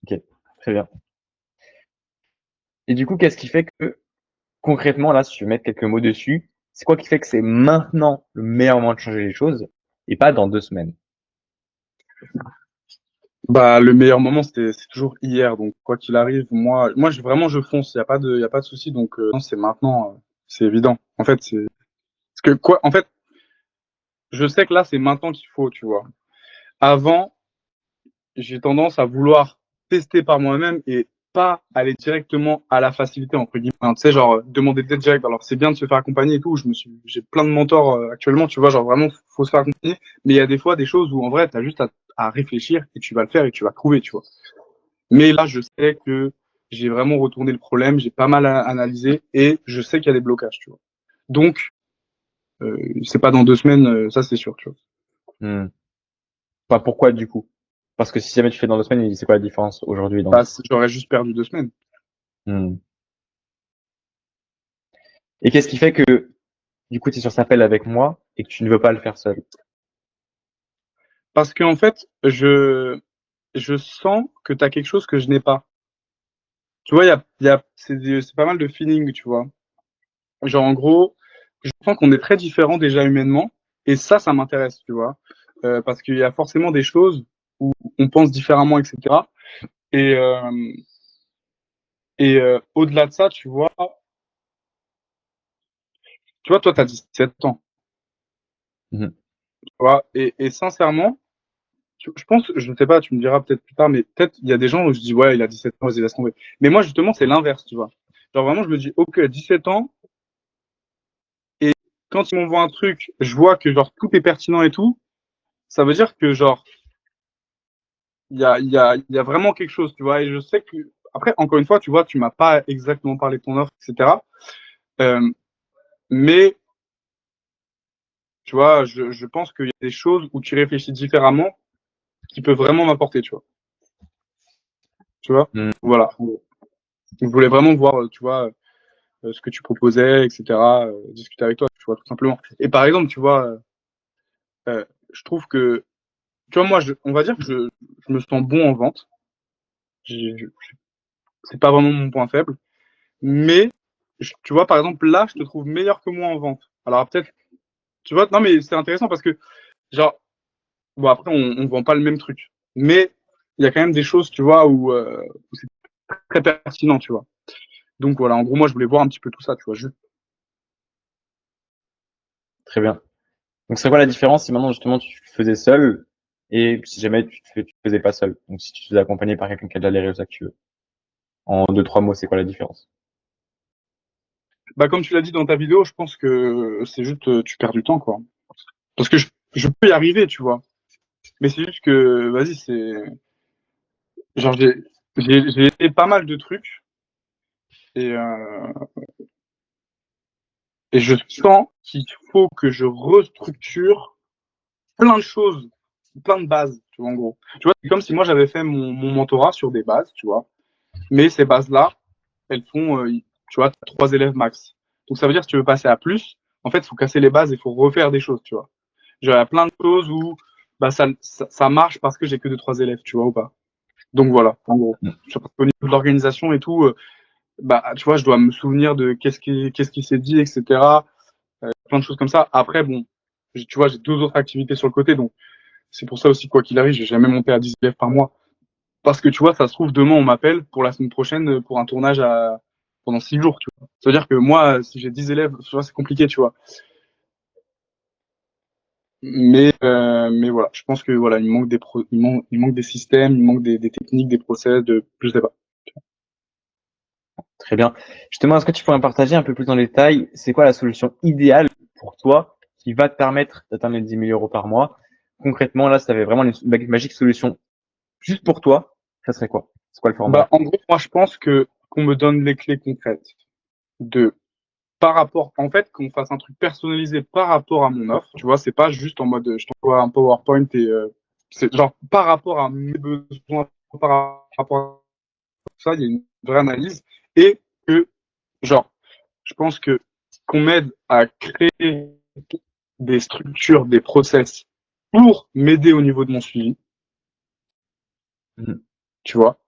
Speaker 2: OK, très bien. Et du coup, qu'est-ce qui fait que concrètement, là, si tu veux mettre quelques mots dessus, c'est quoi qui fait que c'est maintenant le meilleur moment de changer les choses et pas dans 2 semaines?
Speaker 3: Bah, le meilleur moment, c'est toujours hier. Donc, quoi qu'il arrive, moi, vraiment, je fonce. Il y a pas de souci. Donc, non, c'est maintenant. C'est évident. En fait, parce que quoi, en fait, je sais que là, c'est maintenant qu'il faut, tu vois. Avant, j'ai tendance à vouloir tester par moi-même et pas aller directement à la facilité, entre guillemets. Hein, tu sais, genre, demander d'être direct. Alors, c'est bien de se faire accompagner et tout. J'ai plein de mentors actuellement, tu vois, genre, vraiment, faut se faire accompagner. Mais il y a des fois des choses où, en vrai, t'as juste à réfléchir et tu vas le faire et tu vas trouver, tu vois. Mais là, je sais que j'ai vraiment retourné le problème, j'ai pas mal analysé et je sais qu'il y a des blocages, tu vois. Donc, c'est pas dans 2 semaines, ça c'est sûr, tu vois.
Speaker 2: Mmh. Enfin, pourquoi du coup? Parce que si jamais tu fais dans 2 semaines, c'est quoi la différence aujourd'hui dans
Speaker 3: Bah, j'aurais juste perdu 2 semaines.
Speaker 2: Hmm. Et qu'est-ce qui fait que, du coup, tu es sur Sapel avec moi et que tu ne veux pas le faire seul?
Speaker 3: Parce qu'en fait, je sens que tu as quelque chose que je n'ai pas. Tu vois, c'est pas mal de feeling, tu vois. Genre, en gros, je sens qu'on est très différents déjà humainement, et ça m'intéresse, tu vois. Parce qu'il y a forcément des choses où on pense différemment, etc. Et, au-delà de ça, tu vois, toi, tu as 17 ans,
Speaker 2: Mhm.
Speaker 3: tu vois, et sincèrement, je pense, je ne sais pas, tu me diras peut-être plus tard, mais peut-être il y a des gens où je dis, ouais, il a 17 ans, vas-y, laisse tomber. Mais moi, justement, c'est l'inverse, tu vois. Genre, vraiment, je me dis, ok, 17 ans, et quand ils m'envoient un truc, je vois que, genre, tout est pertinent et tout, ça veut dire que, genre, il y a vraiment quelque chose, tu vois. Et je sais que, après, encore une fois, tu vois, tu m'as pas exactement parlé de ton offre, etc. Euh, mais, tu vois, je pense qu'il y a des choses où tu réfléchis différemment qui peuvent vraiment m'apporter, tu vois. Tu vois?
Speaker 2: Hmm.
Speaker 3: Voilà. Je voulais vraiment voir, tu vois, ce que tu proposais, etc. Discuter avec toi, tu vois, tout simplement. Et par exemple, tu vois, je trouve que, tu vois, moi, on va dire que je me sens bon en vente. J'ai- je- C'est pas vraiment mon point faible. Mais, tu vois, par exemple, là, je te trouve meilleur que moi en vente. Alors peut-être, tu vois, non, mais c'est intéressant parce que, genre, bon, après, on vend pas le même truc. Mais il y a quand même des choses, tu vois, où c'est très pertinent, tu vois. Donc voilà, en gros, moi, je voulais voir un petit peu tout ça, tu vois.
Speaker 2: Très bien. Donc, c'est quoi la différence si maintenant, justement, tu le faisais seul et si jamais tu le faisais pas seul? Donc, si tu te faisais accompagner par quelqu'un qui a déjà les résultats que tu veux. En deux, trois mots, c'est quoi la différence?
Speaker 3: Bah, comme tu l'as dit dans ta vidéo, je pense que c'est juste, tu perds du temps, quoi. Parce que je peux y arriver, tu vois. Mais c'est juste que, vas-y, genre, j'ai fait pas mal de trucs et, euh, et je sens qu'il faut que je restructure plein de choses, plein de bases, tu vois, en gros. Tu vois, c'est comme si moi j'avais fait mon mentorat sur des bases, tu vois. Mais ces bases-là, elles font, tu vois, 3 élèves max. Donc ça veut dire que si tu veux passer à plus, en fait, il faut casser les bases et il faut refaire des choses, tu vois. Genre, il y a plein de choses où bah, ça marche parce que j'ai que 2, 3 élèves, tu vois, ou pas. Donc voilà, en gros.
Speaker 2: Hmm.
Speaker 3: Au niveau de l'organisation et tout, bah, tu vois, je dois me souvenir de qu'est-ce qui s'est dit, etc. Plein de choses comme ça. Après, bon, tu vois, j'ai 2 autres activités sur le côté, donc c'est pour ça aussi, quoi qu'il arrive, je vais jamais monter à 10 élèves par mois. Parce que tu vois, ça se trouve, demain, on m'appelle pour la semaine prochaine pour un tournage pendant 6 jours, tu vois. Ça veut dire que moi, si j'ai 10 élèves, tu vois, c'est compliqué, tu vois. Mais voilà, je pense que voilà, il manque des systèmes, il manque des techniques, des process, je sais pas.
Speaker 2: Très bien. Justement, est-ce que tu pourrais me partager un peu plus en détail, c'est quoi la solution idéale pour toi qui va te permettre d'atteindre les 10 000 euros par mois? Concrètement, là, si tu avais vraiment une magique solution juste pour toi, ça serait quoi? C'est quoi le
Speaker 3: Bah,
Speaker 2: format?
Speaker 3: en gros, moi, je pense que qu'on me donne les clés concrètes de par rapport, en fait, qu'on fasse un truc personnalisé par rapport à mon offre. Tu vois, c'est pas juste en mode je t'envoie un PowerPoint et c'est genre par rapport à mes besoins, par rapport à ça, il y a une vraie analyse et que genre, je pense que qu'on m'aide à créer des structures, des process pour m'aider au niveau de mon suivi,
Speaker 2: Mhm.
Speaker 3: tu vois.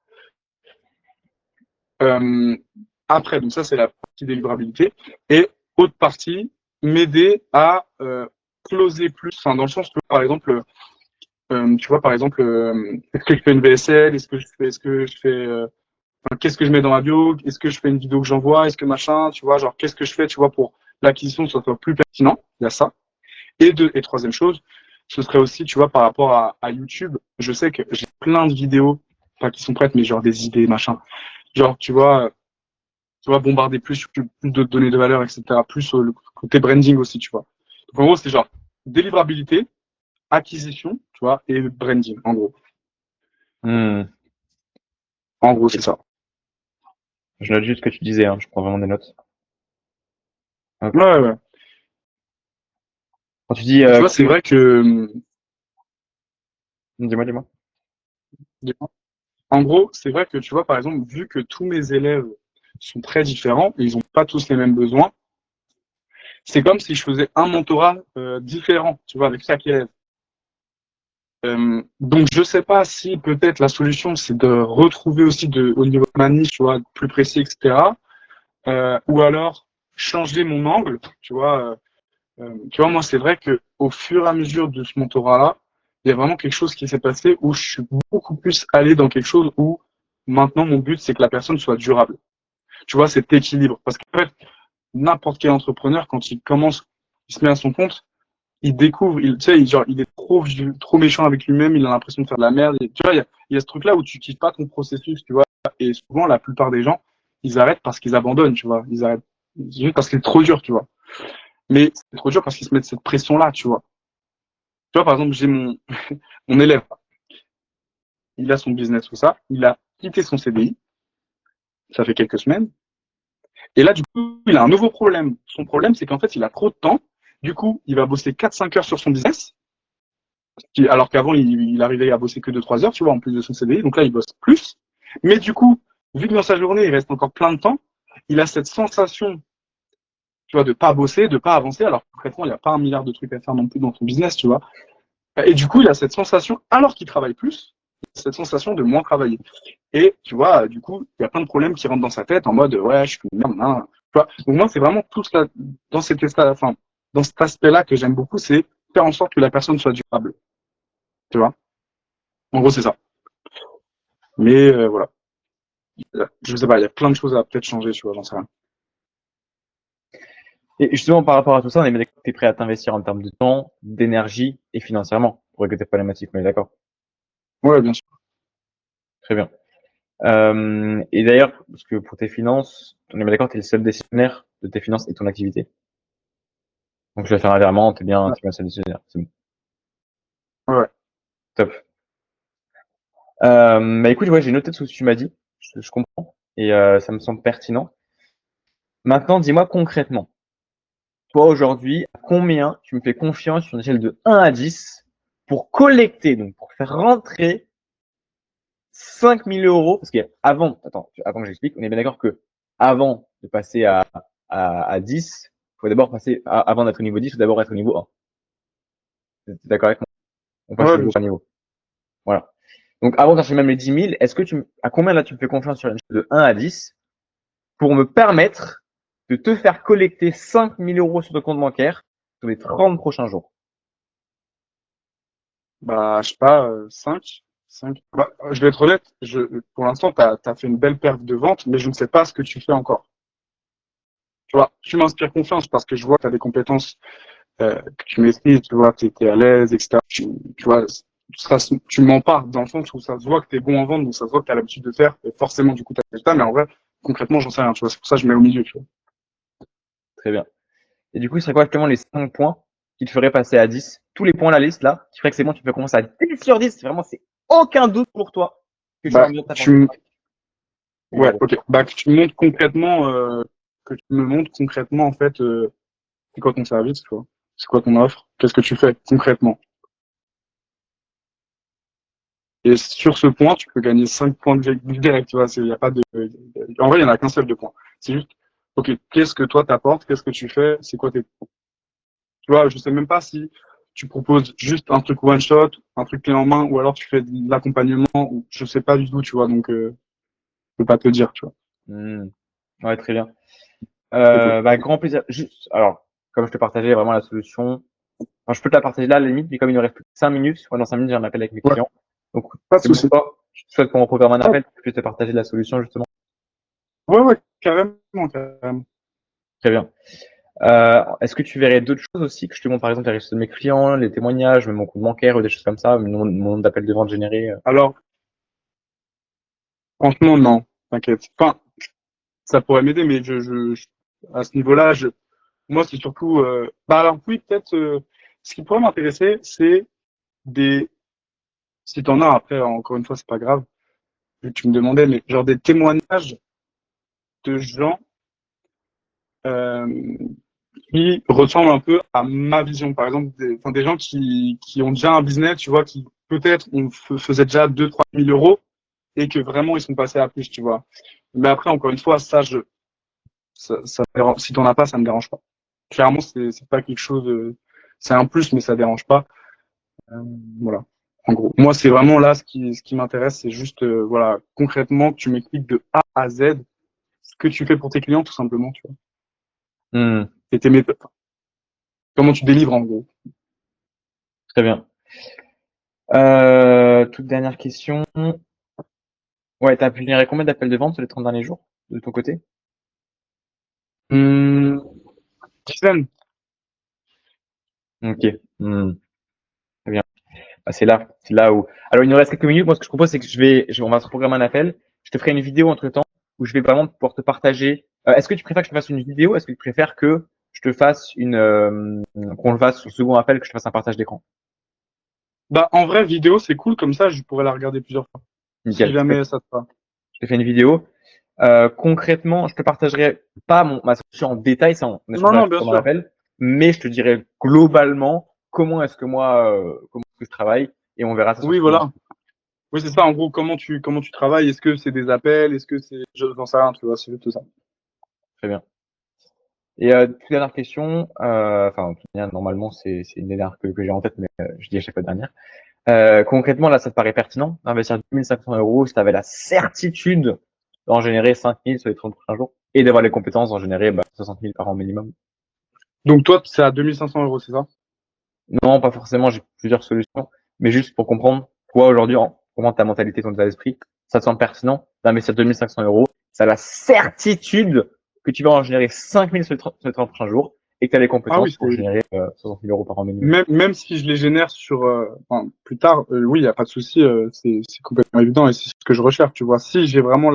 Speaker 3: Euh, Après, donc ça, c'est la partie délivrabilité. Et autre partie, m'aider à closer plus, enfin, dans le sens que, par exemple, tu vois, par exemple, est-ce que je fais une VSL, qu'est-ce que je mets dans ma bio, est-ce que je fais une vidéo que j'envoie, est-ce que machin, tu vois, genre, qu'est-ce que je fais, tu vois, pour l'acquisition, que ça soit plus pertinent, il y a ça. Et troisième chose, ce serait aussi, tu vois, par rapport à YouTube, je sais que j'ai plein de vidéos, pas qui sont prêtes, mais genre des idées, machin. Genre, tu vois, bombarder plus sur plus de données de valeur, etc. Plus le côté branding aussi, tu vois. Donc en gros, c'est genre délivrabilité, acquisition, tu vois, et branding, en gros.
Speaker 2: Hmm.
Speaker 3: En gros, c'est ça.
Speaker 2: Je note juste ce que tu disais, hein, je prends vraiment des notes. Hop.
Speaker 3: Ouais, ouais, ouais.
Speaker 2: Quand tu dis,
Speaker 3: Et tu vois, c'est vrai que,
Speaker 2: dis-moi, dis-moi.
Speaker 3: en gros, c'est vrai que, tu vois, par exemple, vu que tous mes élèves sont très différents et ils ont pas tous les mêmes besoins. C'est comme si je faisais un mentorat différent, tu vois, avec chaque élève. Donc je sais pas si peut-être la solution c'est de retrouver aussi au niveau de ma niche, tu vois, plus précis, etc. Ou alors changer mon angle, tu vois, moi c'est vrai que au fur et à mesure de ce mentorat-là, il y a vraiment quelque chose qui s'est passé où je suis beaucoup plus allé dans quelque chose où maintenant mon but c'est que la personne soit durable. Tu vois, cet équilibre. Parce qu'en fait, n'importe quel entrepreneur, quand il commence, il se met à son compte, il découvre, tu sais, genre, il est trop méchant avec lui-même, il a l'impression de faire de la merde. Et, tu vois, il y a ce truc-là où tu kiffes pas ton processus, tu vois. Et souvent, la plupart des gens, ils arrêtent parce qu'ils abandonnent, tu vois. Ils arrêtent juste parce que c'est trop dur, tu vois. Mais c'est trop dur parce qu'ils se mettent cette pression-là, tu vois. Tu vois, par exemple, j'ai mon élève, il a son business, tout ça, il a quitté son CDI, ça fait quelques semaines, et là, du coup, il a un nouveau problème. Son problème, c'est qu'en fait, il a trop de temps. Du coup, il va bosser 4-5 heures sur son business, alors qu'avant, il arrivait à bosser que 2-3 heures, tu vois, en plus de son CDI. Donc là, il bosse plus. Mais du coup, vu que dans sa journée, il reste encore plein de temps, il a cette sensation, tu vois, de pas bosser, de pas avancer, alors que concrètement, il n'y a pas un milliard de trucs à faire non plus dans son business, tu vois. Et du coup, il a cette sensation, alors qu'il travaille plus, cette sensation de moins travailler. Et tu vois, du coup, il y a plein de problèmes qui rentrent dans sa tête en mode ouais, je suis une merde. Hein. Tu vois. Donc moi, c'est vraiment tout ça dans cet enfin, dans cet aspect-là que j'aime beaucoup, c'est faire en sorte que la personne soit durable. Tu vois. En gros, c'est ça. Mais voilà. Je sais pas, il y a plein de choses à peut-être changer, tu vois, j'en sais rien.
Speaker 2: Et justement, par rapport à tout ça, on est bien d'accord que tu es prêt à t'investir en termes de temps, d'énergie et financièrement pour régler tes problématiques, on est d'accord?
Speaker 3: Ouais, bien sûr.
Speaker 2: Très bien. Et d'ailleurs, parce que pour tes finances, on est bien d'accord, tu es le seul décisionnaire de tes finances et ton activité. Donc je vais faire un virement, t'es bien le seul décisionnaire, c'est bon.
Speaker 3: Ouais.
Speaker 2: Top. Bah écoute, ouais, j'ai noté tout ce que tu m'as dit, je comprends, et ça me semble pertinent. Maintenant, dis-moi concrètement, toi aujourd'hui, à combien tu me fais confiance sur une échelle de 1 à 10 pour collecter, donc pour faire rentrer 5 000 euros, parce qu'avant, attends, avant que j'explique, on est bien d'accord que avant de passer à 10, il faut d'abord passer, avant d'être au niveau 10, il faut d'abord être au niveau 1. T'es d'accord avec moi? On passe
Speaker 3: Ouais,
Speaker 2: niveau
Speaker 3: bien
Speaker 2: par
Speaker 3: sûr.
Speaker 2: niveau. Voilà. Donc avant d'arriver même les 10 000, est-ce que à combien là tu me fais confiance sur une échelle de 1 à 10 pour me permettre de te faire collecter 5 000 euros sur ton compte bancaire sur les 30 prochains jours?
Speaker 3: Bah, je sais pas, 5. 5. Bah, je vais être honnête, pour l'instant, tu as fait une belle perte de vente, mais je ne sais pas ce que tu fais encore. Tu vois, tu m'inspires confiance parce que je vois que tu as des compétences que tu maîtrises, tu vois, tu es à l'aise, etc. Tu vois, tu m'en parles dans le sens où ça se voit que tu es bon en vente, donc ça se voit que tu as l'habitude de faire, et forcément, du coup, tu as fait ça, mais en vrai, concrètement, j'en sais rien, tu vois, c'est pour ça que je mets au milieu, tu vois.
Speaker 2: Très bien. Et du coup, ce serait quoi actuellement les 5 points qui te feraient passer à 10? Tous les points de la liste là, qui ferait que c'est bon, tu peux commencer à 10 sur 10. Vraiment, c'est aucun doute pour toi que je suis
Speaker 3: Bah,
Speaker 2: en mesure de t'apporter 5 000
Speaker 3: ouais,
Speaker 2: euros.
Speaker 3: ok. Bah, que tu me montres concrètement, en fait, c'est quoi ton service, tu vois. C'est quoi ton offre? Qu'est-ce que tu fais concrètement? Et sur ce point, tu peux gagner 5 points de direct, tu vois. Y a pas en vrai, il n'y en a qu'un seul de point. C'est juste, ok, qu'est-ce que toi t'apportes? Qu'est-ce que tu fais? C'est quoi tes, tu vois, je sais même pas si tu proposes juste un truc one shot, un truc clé en main, ou alors tu fais de l'accompagnement, ou je sais pas du tout, tu vois. Donc, je peux pas te dire, tu vois.
Speaker 2: Mmh. Ouais, très bien.
Speaker 3: C'est cool.
Speaker 2: Bah, grand plaisir. Juste, alors, comme je te partageais vraiment la solution, enfin, je peux te la partager là, à la limite, mais comme il nous reste plus que 5 minutes, moi, dans 5 minutes, j'ai un appel avec mes
Speaker 3: Ouais,
Speaker 2: clients. Donc,
Speaker 3: pas de
Speaker 2: c'est bon
Speaker 3: souci.
Speaker 2: pour toi. Je te souhaite qu'on reprogramme un
Speaker 3: Ouais,
Speaker 2: appel, que je puisse te partager la solution, justement.
Speaker 3: ouais, ouais, carrément, carrément.
Speaker 2: Très bien. Est-ce que tu verrais d'autres choses aussi, que je te montre, par exemple, les résultats de mes clients, les témoignages, même mon compte bancaire ou des choses comme ça, mon nombre d'appels de vente générés?
Speaker 3: Alors, franchement, non, t'inquiète. Enfin, ça pourrait m'aider, mais à ce niveau-là, moi, c'est surtout, bah alors oui, peut-être, ce qui pourrait m'intéresser, c'est des, si t'en as après, encore une fois, c'est pas grave, vu que tu me demandais, mais genre des témoignages de gens euh, qui ressemblent un peu à ma vision. Par exemple, enfin, des gens qui ont déjà un business, tu vois, qui peut-être faisaient déjà 2-3 000 euros et que vraiment ils sont passés à plus, tu vois. Mais après, encore une fois, ça me dérange. Si t'en as pas, ça me dérange pas. Clairement, c'est pas quelque chose, c'est un plus, mais ça dérange pas. Euh, voilà. En gros, moi, c'est vraiment là ce qui m'intéresse, c'est juste, voilà, concrètement, que tu m'expliques de A à Z ce que tu fais pour tes clients, tout simplement, tu vois.
Speaker 2: Hmm,
Speaker 3: Et tes méthodes. Comment tu délivres, en gros.
Speaker 2: très bien. Toute dernière question. Ouais, t'as pu générer combien d'appels de vente sur les 30 derniers jours de ton côté?
Speaker 3: Hum, Dizaine.
Speaker 2: Ok. Hmm, très bien. Bah, c'est là où. Alors il nous reste quelques minutes. Moi, ce que je propose, c'est que on va se programmer un appel. Je te ferai une vidéo entre temps où je vais vraiment pouvoir te partager. Est-ce que tu préfères que je te fasse une vidéo? Est-ce que tu préfères que je te fasse qu'on le fasse sur le second appel, que je te fasse un partage d'écran?
Speaker 3: Bah, en vrai, vidéo, c'est cool, comme ça, je pourrais la regarder plusieurs fois. Si
Speaker 2: Nickel.
Speaker 3: jamais ça te va.
Speaker 2: Je te fais une vidéo. Concrètement, je te partagerai pas ma solution en détail, ça on
Speaker 3: Non,
Speaker 2: échangera
Speaker 3: non,
Speaker 2: juste
Speaker 3: bien
Speaker 2: pendant
Speaker 3: sûr.
Speaker 2: l'appel, mais je te dirai globalement comment est-ce que je travaille et on verra ça sur
Speaker 3: Oui,
Speaker 2: ce moment.
Speaker 3: voilà. Oui, c'est ça, en gros, comment tu travailles? Est-ce que c'est des appels? Est-ce que c'est, je n'en sais rien, tu vois, c'est juste ça.
Speaker 2: Très bien. Et toute dernière question, enfin toute dernière, normalement c'est une des dernières que j'ai en tête, mais je dis à chaque fois dernière. Concrètement, là, ça te paraît pertinent d'investir 2 500 € si tu avais la certitude d'en générer 5 000 sur les 30 prochains jours et d'avoir les compétences d'en générer 60 000 par an minimum?
Speaker 3: Donc, toi, c'est à 2 500 €, c'est ça?
Speaker 2: Non, pas forcément, j'ai plusieurs solutions, mais juste pour comprendre, toi aujourd'hui, comment ta mentalité, ton état d'esprit, ça te semble pertinent d'investir 2 500 €, ça a la certitude que tu vas en générer 5 000 sur les 30 prochains jours et que tu as les
Speaker 3: Ah oui,
Speaker 2: compétences pour
Speaker 3: c'est,
Speaker 2: générer 60 000 € par an minimum.
Speaker 3: même si je les génère sur, enfin, plus tard, oui, il n'y a pas de souci, c'est complètement évident et c'est ce que je recherche, tu vois. Si j'ai vraiment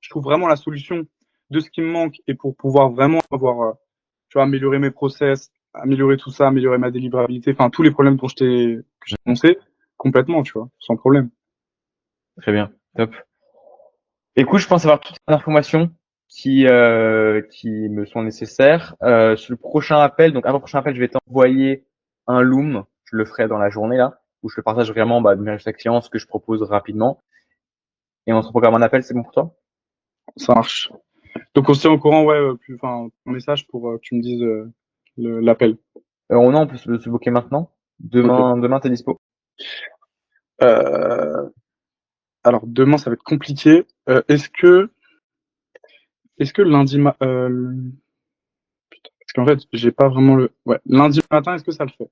Speaker 3: je trouve vraiment la solution de ce qui me manque et pour pouvoir vraiment avoir, tu vois, améliorer mes process, améliorer tout ça, améliorer ma délivrabilité, enfin, tous les problèmes que j'ai annoncé, complètement, tu vois, sans problème.
Speaker 2: Très bien, top. Écoute, je pense avoir toutes les informations qui me sont nécessaires. Sur le prochain appel, donc avant le prochain appel, je vais t'envoyer un Loom. Je le ferai dans la journée là, où je te partage vraiment mes réflexions, ce que je propose rapidement. Et on se programme un appel, c'est bon pour toi?
Speaker 3: Ça marche. Donc, on se tient au courant, ouais, enfin, un message pour que tu me dises l'appel.
Speaker 2: Non, on peut se bloquer maintenant.
Speaker 3: Ok.
Speaker 2: Demain, t'es dispo?
Speaker 3: Euh, alors, demain, ça va être compliqué. Est-ce que lundi, parce qu'en fait, j'ai pas vraiment ouais, lundi matin, est-ce que ça le fait?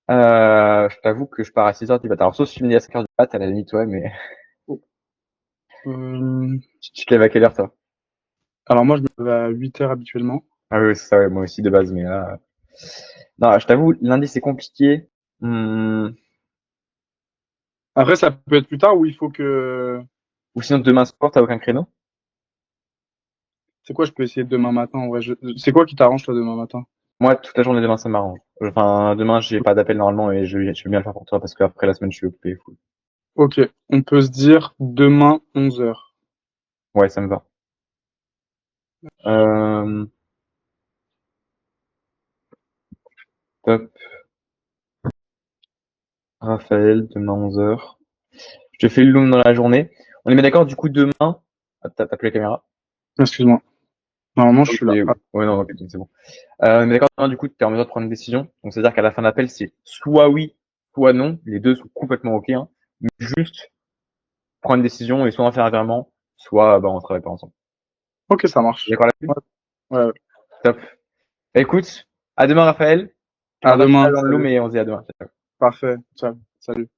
Speaker 2: Je t'avoue que je pars à 6h du matin. Alors, sauf si tu me dis à 5h du mat, à la limite, ouais, mais
Speaker 3: Euh,
Speaker 2: tu te lèves à quelle heure, toi?
Speaker 3: alors moi, je me lève à 8 heures habituellement.
Speaker 2: Ah oui, c'est ça, ouais, moi aussi de base, mais là. Non, je t'avoue, lundi, c'est compliqué.
Speaker 3: Après, ça peut être plus tard ou il faut que...
Speaker 2: Ou sinon, demain soir, t'as aucun créneau?
Speaker 3: C'est quoi, je peux essayer demain matin, ouais. C'est quoi qui t'arrange, toi, demain matin?
Speaker 2: Moi, toute la journée demain, ça m'arrange. Enfin, demain, j'ai pas d'appel normalement et je veux bien le faire pour toi parce qu'après la semaine, je suis occupé. Full.
Speaker 3: Ok, on peut se dire demain 11 heures.
Speaker 2: Ouais, ça me va. Euh, top. Raphaël, demain 11h. Je te fais le loom dans la journée. On est bien d'accord, du coup, demain. Ah, t'as plus la caméra?
Speaker 3: Excuse-moi. Normalement, je
Speaker 2: Ok,
Speaker 3: suis là. Ah,
Speaker 2: ouais, non, ok, donc c'est bon. On est d'accord, demain, du coup, t'es en mesure de prendre une décision. Donc, c'est-à-dire qu'à la fin de l'appel, c'est soit oui, soit non. Les deux sont complètement ok, hein. Mais juste prendre une décision et soit on fait un virement, soit, on travaille pas ensemble.
Speaker 3: ok, ça
Speaker 2: T'es
Speaker 3: marche.
Speaker 2: d'accord là-dessus?
Speaker 3: Ouais, ouais, ouais.
Speaker 2: Top. Bah, écoute, à demain, Raphaël. Tu
Speaker 3: À
Speaker 2: m'envoies
Speaker 3: demain.
Speaker 2: ça dans le loom
Speaker 3: Salut.
Speaker 2: et on se dit à demain. Ciao.
Speaker 3: Parfait. Ciao. Salut.